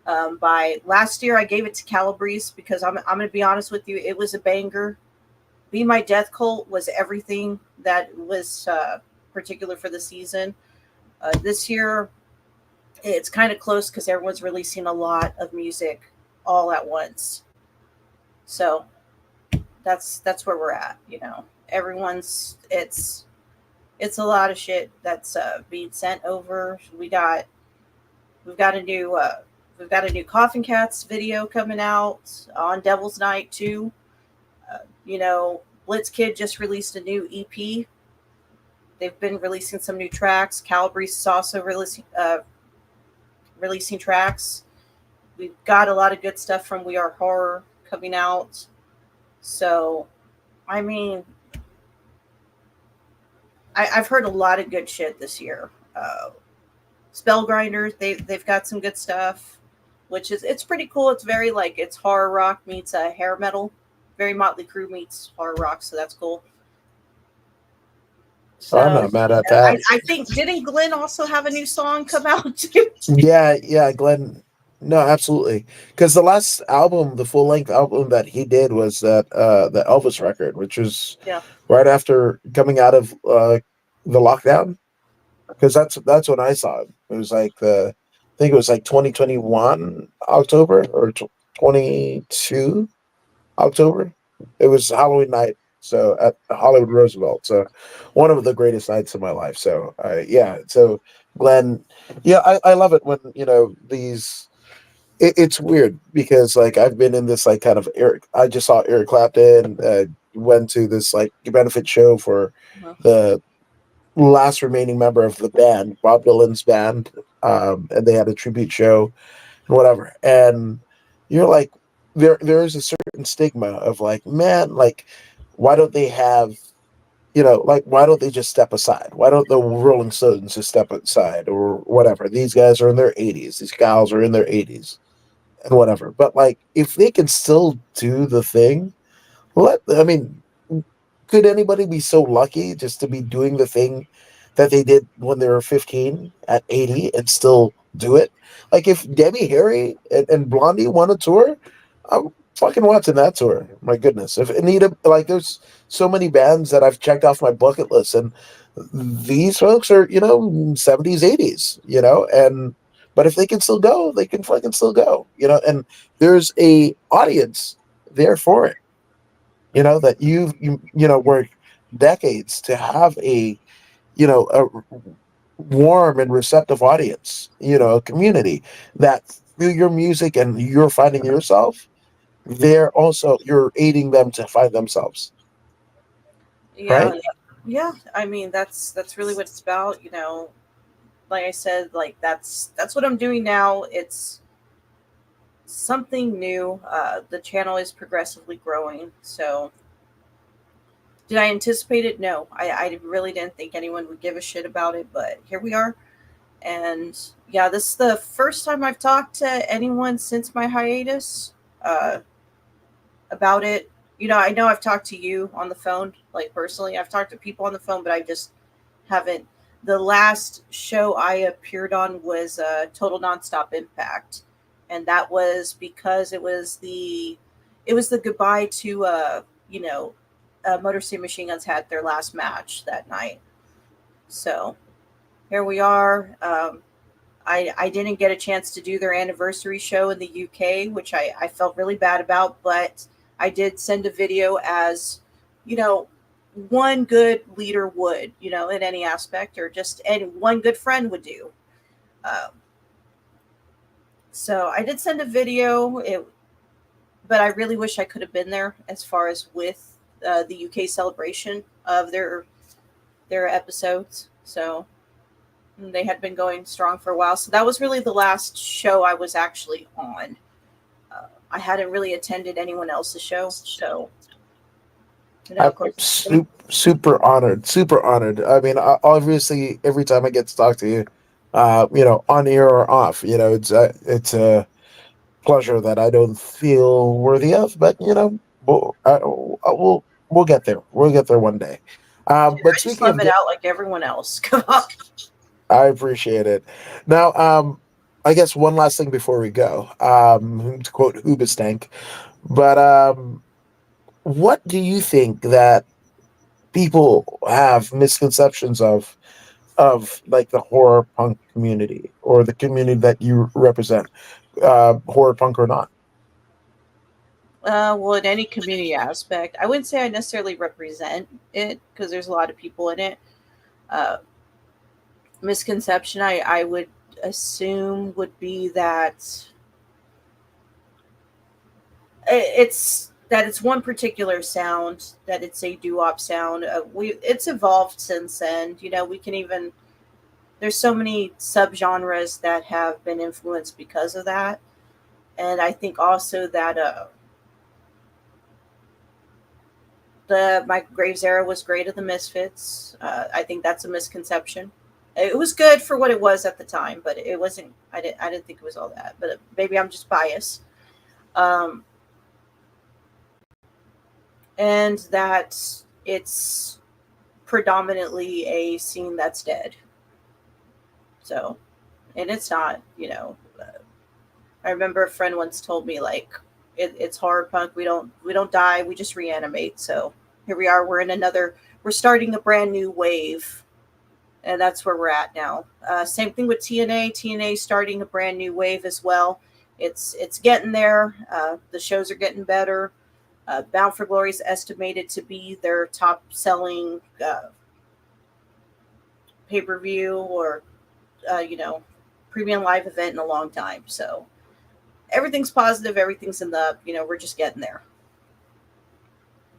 By last year, I gave it to Calabrese because I'm going to be honest with you, it was a banger. Be My Death Cult was everything that was particular for the season. This year, it's kind of close because everyone's releasing a lot of music all at once. So that's where we're at. Everyone's it's a lot of shit that's being sent over. We've got a new Coffin Cats video coming out on Devil's Night too. Blitz Kid just released a new EP. They've been releasing some new tracks. Calabrese is also releasing tracks. We've got a lot of good stuff from We Are Horror coming out. So, I mean, I've heard a lot of good shit this year. Spellgrinders, they've got some good stuff, which is it's pretty cool. It's very like it's horror rock meets hair metal, very Motley Crue meets horror rock, so that's cool. I'm So not mad at yeah, I, that. I think didn't Glenn also have a new song come out too? Yeah, yeah, Glenn. No, absolutely. Because the last album, the full length album that he did was that the Elvis record, which was Yeah. right after coming out of the lockdown. Because that's when I saw him. It was like I think it was like 2021 October or 22 October. It was Halloween night, so at Hollywood Roosevelt. So one of the greatest nights of my life. So yeah, so Glenn, yeah, I love it when these. It's weird because like I've been in this like kind of Eric. I just saw Eric Clapton. Went to this like benefit show for Uh-huh. the last remaining member of the band, Bob Dylan's band, and they had a tribute show and whatever. And you're like, there's a certain stigma of like, man, like, why don't they have, like, why don't they just step aside? Why don't the Rolling Stones just step aside or whatever? These guys are in their 80s. These gals are in their 80s and whatever. But like, if they can still do the thing, I mean, could anybody be so lucky just to be doing the thing that they did when they were 15 at 80 and still do it? Like if Debbie Harry and Blondie won a tour, I'm fucking watching that tour. My goodness. If Anita, like there's so many bands that I've checked off my bucket list, and these folks are, 70s, 80s, and but if they can still go, they can fucking still go, and there's a audience there for it, that worked decades to have a warm and receptive audience, a community that through your music and you're finding yourself, they're also you're aiding them to find themselves, Yeah, right? yeah. I mean, that's really what it's about. Like I said, like that's what I'm doing now. It's something new. The channel is progressively growing. So, did I anticipate it? No, I really didn't think anyone would give a shit about it. But here we are. And yeah, this is the first time I've talked to anyone since my hiatus uh, about it. I know I've talked to you on the phone, like personally. I've talked to people on the phone, but I just haven't. The last show I appeared on was Total Nonstop Impact, and that was because it was the goodbye to Motor City Machine Guns had their last match that night. So here we are. I didn't get a chance to do their anniversary show in the UK, which I felt really bad about, but I did send a video as, you know, one good leader would, in any aspect, or just any one good friend would do. Um, So I did send a video, but I really wish I could have been there as far as with the UK celebration of their episodes. So they had been going strong for a while. So that was really the last show I was actually on. I hadn't really attended anyone else's show, so I'm of course. super honored, super honored. I mean, obviously, every time I get to talk to you, on air or off, it's a pleasure that I don't feel worthy of. But we'll get there. We'll get there one day. But I just speaking love of, it out like everyone else. Come on. I appreciate it. Now, I guess one last thing before we go. To quote Hoobastank, but what do you think that people have misconceptions of like the horror punk community or the community that you represent, horror punk or not? Well, in any community aspect, I wouldn't say I necessarily represent it because there's a lot of people in it. Uh, Misconception I would assume would be that it's one particular sound, that it's a doo-wop sound. It's evolved since then. We can even there's so many subgenres that have been influenced because of that, and I think also that the Mike Graves era was great of the Misfits. I think that's a misconception. It was good for what it was at the time, but it wasn't. I didn't think it was all that. But maybe I'm just biased. Um, and that it's predominantly a scene that's dead. So, and it's not. I remember a friend once told me like, it's horror punk. We don't die. We just reanimate. So here we are. We're starting a brand new wave, and that's where we're at now. Same thing with TNA. TNA starting a brand new wave as well. It's getting there. The shows are getting better. Bound for Glory is estimated to be their top selling pay per view or uh, you know premium live event in a long time. So everything's positive. Everything's in the we're just getting there.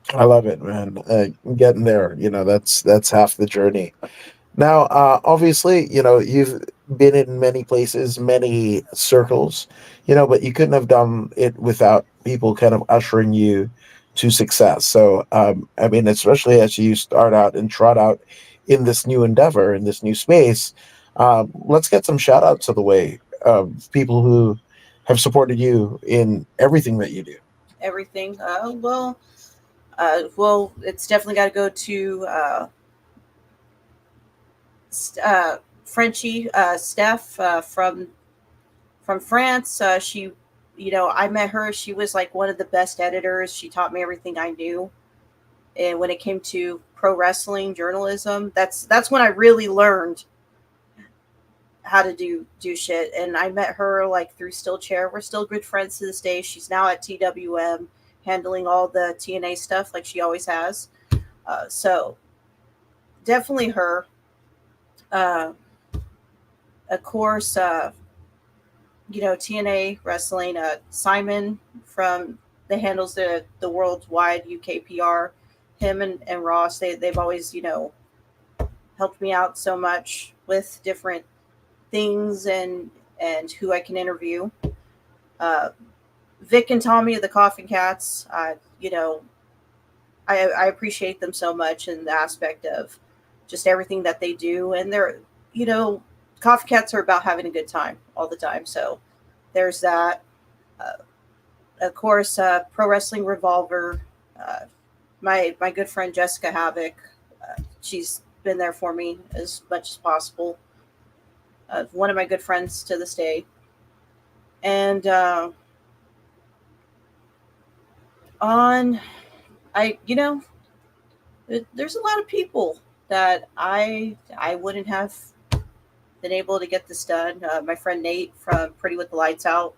I love it, man. Getting there, that's half the journey. Now, obviously, you've been in many places, many circles, but you couldn't have done it without people kind of ushering you to success. So, I mean, especially as you start out and trot out in this new endeavor, in this new space, let's get some shout outs of the way of people who have supported you in everything that you do. Everything. Well, it's definitely got to go to Frenchie Steph from France. I met her. She was like one of the best editors. She taught me everything I knew. And when it came to pro wrestling journalism, that's when I really learned how to do shit. And I met her like through Still Chair. We're still good friends to this day. She's now at TWM handling all the TNA stuff like she always has. So definitely her. Uh, of course, TNA wrestling. Simon from that handles the worldwide UK PR. Him and Ross, they've always helped me out so much with different things and who I can interview. Uh, Vic and Tommy of the Coffin Cats. I appreciate them so much in the aspect of just everything that they do, and you know, Coffin Cats are about having a good time all the time. So there's that. Uh, of course, Pro Wrestling Revolver. Uh, my good friend Jessica Havoc. She's been there for me as much as possible. One of my good friends to this day, and on I there's a lot of people that I wouldn't have been able to get this done. My friend Nate from Pretty with the Lights Out,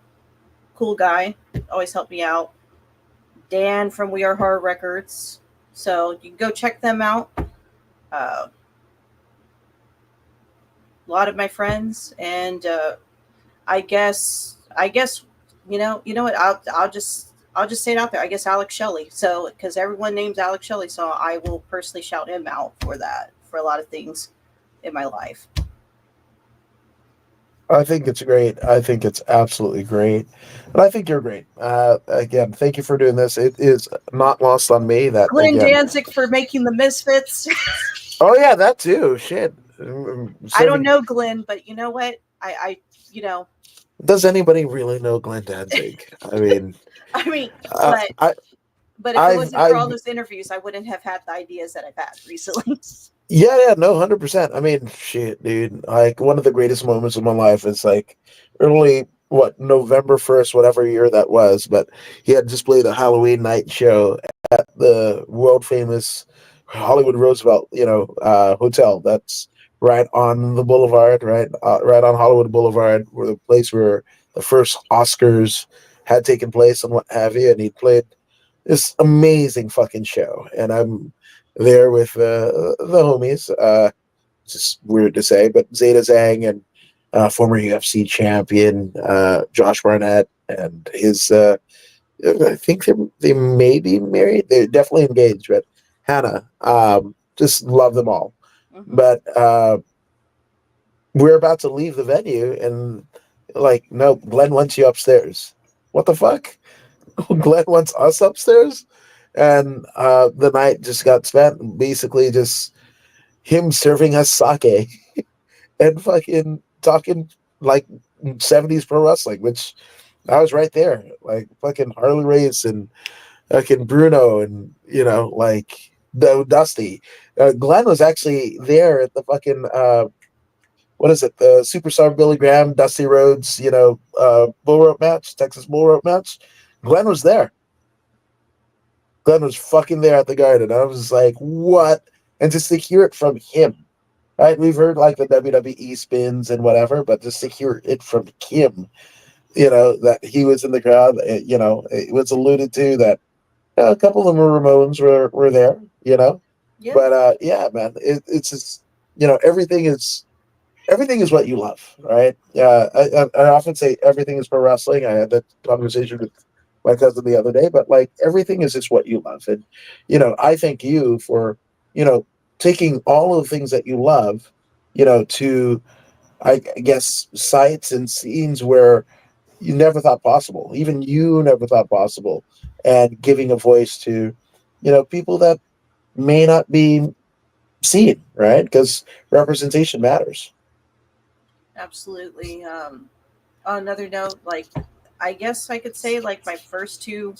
cool guy, always helped me out. Dan from We Are Horror Records, so you can go check them out. A lot of my friends, and I guess I guess you know what? I'll just say it out there. I guess Alex Shelley. So because everyone names Alex Shelley, so I will personally shout him out for that for a lot of things in my life. I think it's great. I think it's absolutely great. And I think you're great. Again, thank you for doing this. It is not lost on me that, Glenn again, Danzig for making the Misfits. oh, yeah, that too. Shit. I don't Serving. know Glenn, but you know what? I you know, Does anybody really know Glenn Danzig? I mean, I mean, uh, but I, if it I've, wasn't for all I've, those interviews, I wouldn't have had the ideas that I've had recently. yeah, yeah, no, 100%. I mean, shit, dude. Like, one of the greatest moments of my life is like early, what, November 1st, whatever year that was. But he had just played a Halloween night show at the world famous Hollywood Roosevelt, hotel that's right on the boulevard, right on Hollywood Boulevard, where the place where the first Oscars had taken place and what have you. And he played this amazing fucking show. And I'm there with the homies. It's just weird to say, but Zeta Zhang and former UFC champion Josh Barnett and his, I think they may be married. They're definitely engaged, but Hannah, just love them all. Hmm. But we're about to leave the venue, and like, no, Glenn wants you upstairs. What the fuck? Glenn wants us upstairs, and the night just got spent basically just him serving us sake and fucking talking like 70s pro wrestling, which I was right there, like fucking Harley Race and fucking Bruno and like Dusty. Glenn was actually there at the fucking what is it, the Superstar Billy Graham Dusty Rhodes bull rope match, Texas bull rope match. Glenn was there. Glenn was fucking there at the Garden. I was like, what? And just to hear it from him, right? We've heard like the WWE spins and whatever, but just to hear it from him, that he was in the crowd, it was alluded to that a couple of the Ramones were there, Yeah, but yeah, man, it's just, everything is what you love, right? Yeah, I often say everything is pro wrestling. I had that conversation with my cousin the other day, but like everything is just what you love, and I thank you for you know taking all of the things that you love, to I guess sites and scenes where you never thought possible, even you never thought possible, and giving a voice to people that may not be seen, right? Because representation matters. absolutely. On another note, like I guess I could say like my first two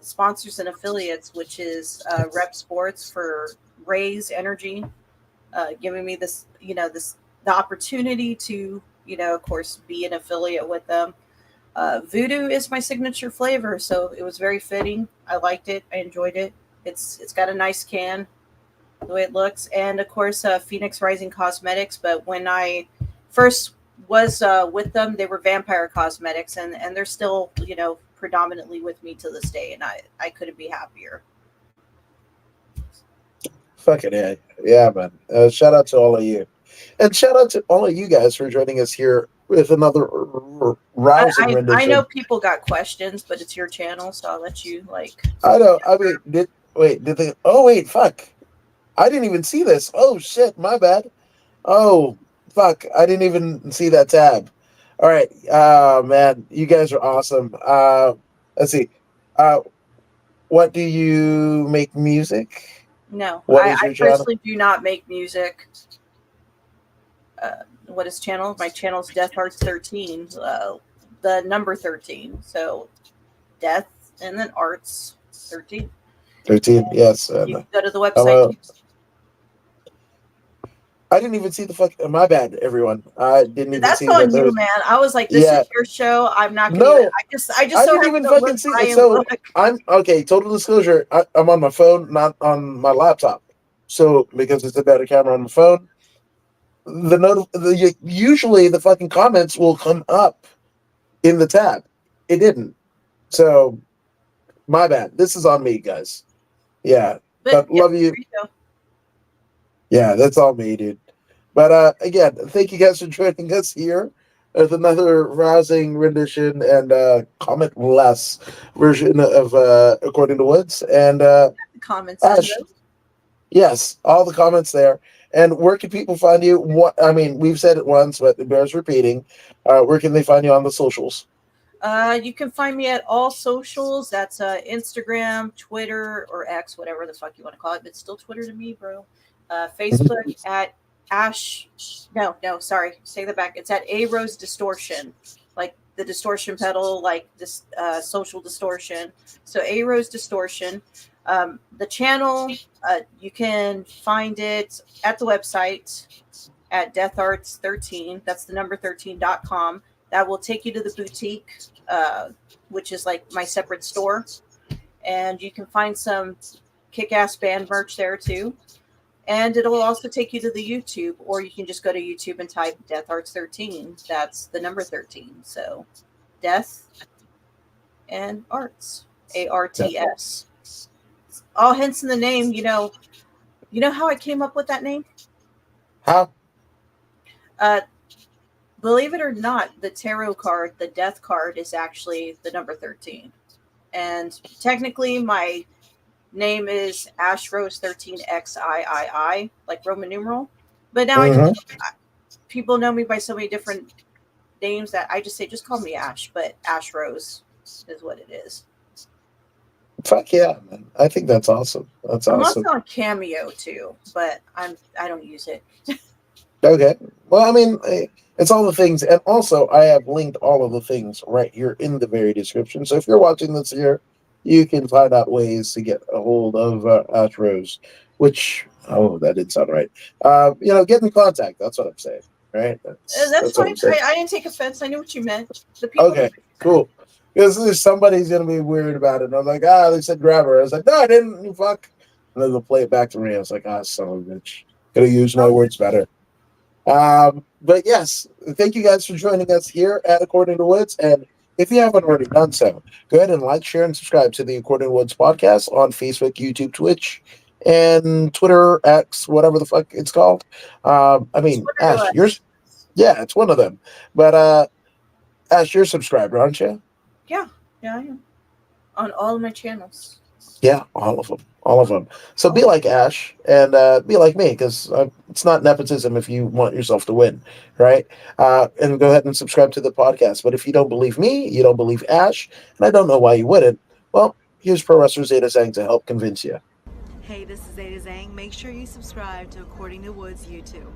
sponsors and affiliates, which is Rep Sports for Raise Energy, giving me this, this the opportunity to, of course, be an affiliate with them. Voodoo is my signature flavor, so it was very fitting. I liked it. I enjoyed it. It's got a nice can, the way it looks, and of course, Phoenix Rising Cosmetics. But when I first was with them, they were Vampire Cosmetics, and they're still, predominantly with me to this day, and I couldn't be happier. Fucking yeah, yeah, man. Shout out to all of you, and shout out to all of you guys for joining us here with another rousing I know rendition. people got questions, but it's your channel, so I'll let you like. I know. I mean, did they? Oh wait, fuck! I didn't even see this. Oh shit, my bad. Oh fuck, I didn't even see that tab. All right, man, you guys are awesome. Let's see. Uh, what do you make music? No, What is I your channel? personally do not make music. What is channel? My channel's Death Arts 13, the number 13. So Death and then Arts 13. 13. And Yes, you and can go to the website hello. too. I didn't even see the fuck. My bad, everyone. I didn't even That's see that on there you, was. man. I was like, this is Yeah, your show. I'm not gonna even. no, I just I so didn't happen even to look fucking see by it. and So look. I'm okay. Total disclosure. I'm on my phone, not on my laptop. So because it's a better camera on the phone, usually the fucking comments will come up in the tab. It didn't. So my bad. This is on me, guys. Yeah, But but yeah, love you. there you go. Yeah, that's all me, dude. But again, thank you guys for joining us here. with another rousing rendition and comment less version of According to Woods. And The comments in Ash, though. yes, all the comments there. And where can people find you? What I mean, we've said it once, but it bears repeating. Where can they find you on the socials? You can find me at all socials. That's Instagram, Twitter, or X, whatever the fuck you want to call it. But it's still Twitter to me, bro. Facebook at Ash. No, no, sorry. Take that back. It's at A Rose Distortion, like the distortion pedal, like this social distortion. So A Rose Distortion. The channel, you can find it at the website at Death Arts 13. That's the number 13.com. That will take you to the boutique, which is like my separate store. And you can find some kick ass band merch there too. And it'll also take you to the YouTube, or you can just go to YouTube and type Death Arts 13. That's the number 13. So Death and Arts. ARTS. All hints in the name, you know how I came up with that name? How? Uh, Believe it or not, the tarot card, the death card, is actually the number 13. And technically, my name is Ash Rose 13 XIII, like Roman numeral. But now Mm-hmm. people know me by so many different names that I just say, just call me Ash. But Ash Rose is what it is. Fuck yeah, man! I think that's awesome. That's I'm also awesome. on Cameo too, but I don't use it. Okay. Well, I mean, it's all the things, and also I have linked all of the things right here in the very description. So if you're watching this here, you can find out ways to get a hold of Ash Rose. Which, oh, that didn't sound right. Get in contact. That's what I'm saying. Right. That's That's what I'm fine. saying. I didn't take offense. I knew what you meant. The people Okay. Cool. Because somebody's gonna be weird about it. And I'm like, they said grab her. I was like, no, I didn't. You fuck. And then they'll play it back to me. I was like, son of a bitch. Could have used my words better. But yes, thank you guys for joining us here at According to Woods. And if you haven't already done so, go ahead and like, share, and subscribe to the According to Woods podcast on Facebook, YouTube, Twitch, and Twitter, X, whatever the fuck it's called. I mean, Twitter Ash, yours, yeah, it's one of them. But Ash, you're a subscriber, aren't you? Yeah, yeah, I am. On all of my channels. Yeah, all of them, all of them. So Oh, be like Ash and be like me, because it's not nepotism if you want yourself to win, right? And go ahead and subscribe to the podcast. But if you don't believe me, you don't believe Ash, and I don't know why you wouldn't. Well, here's Pro Wrestler Zeta Sang to help convince you. Hey, this is Zeta Zhang. Make sure you subscribe to According to Woods YouTube.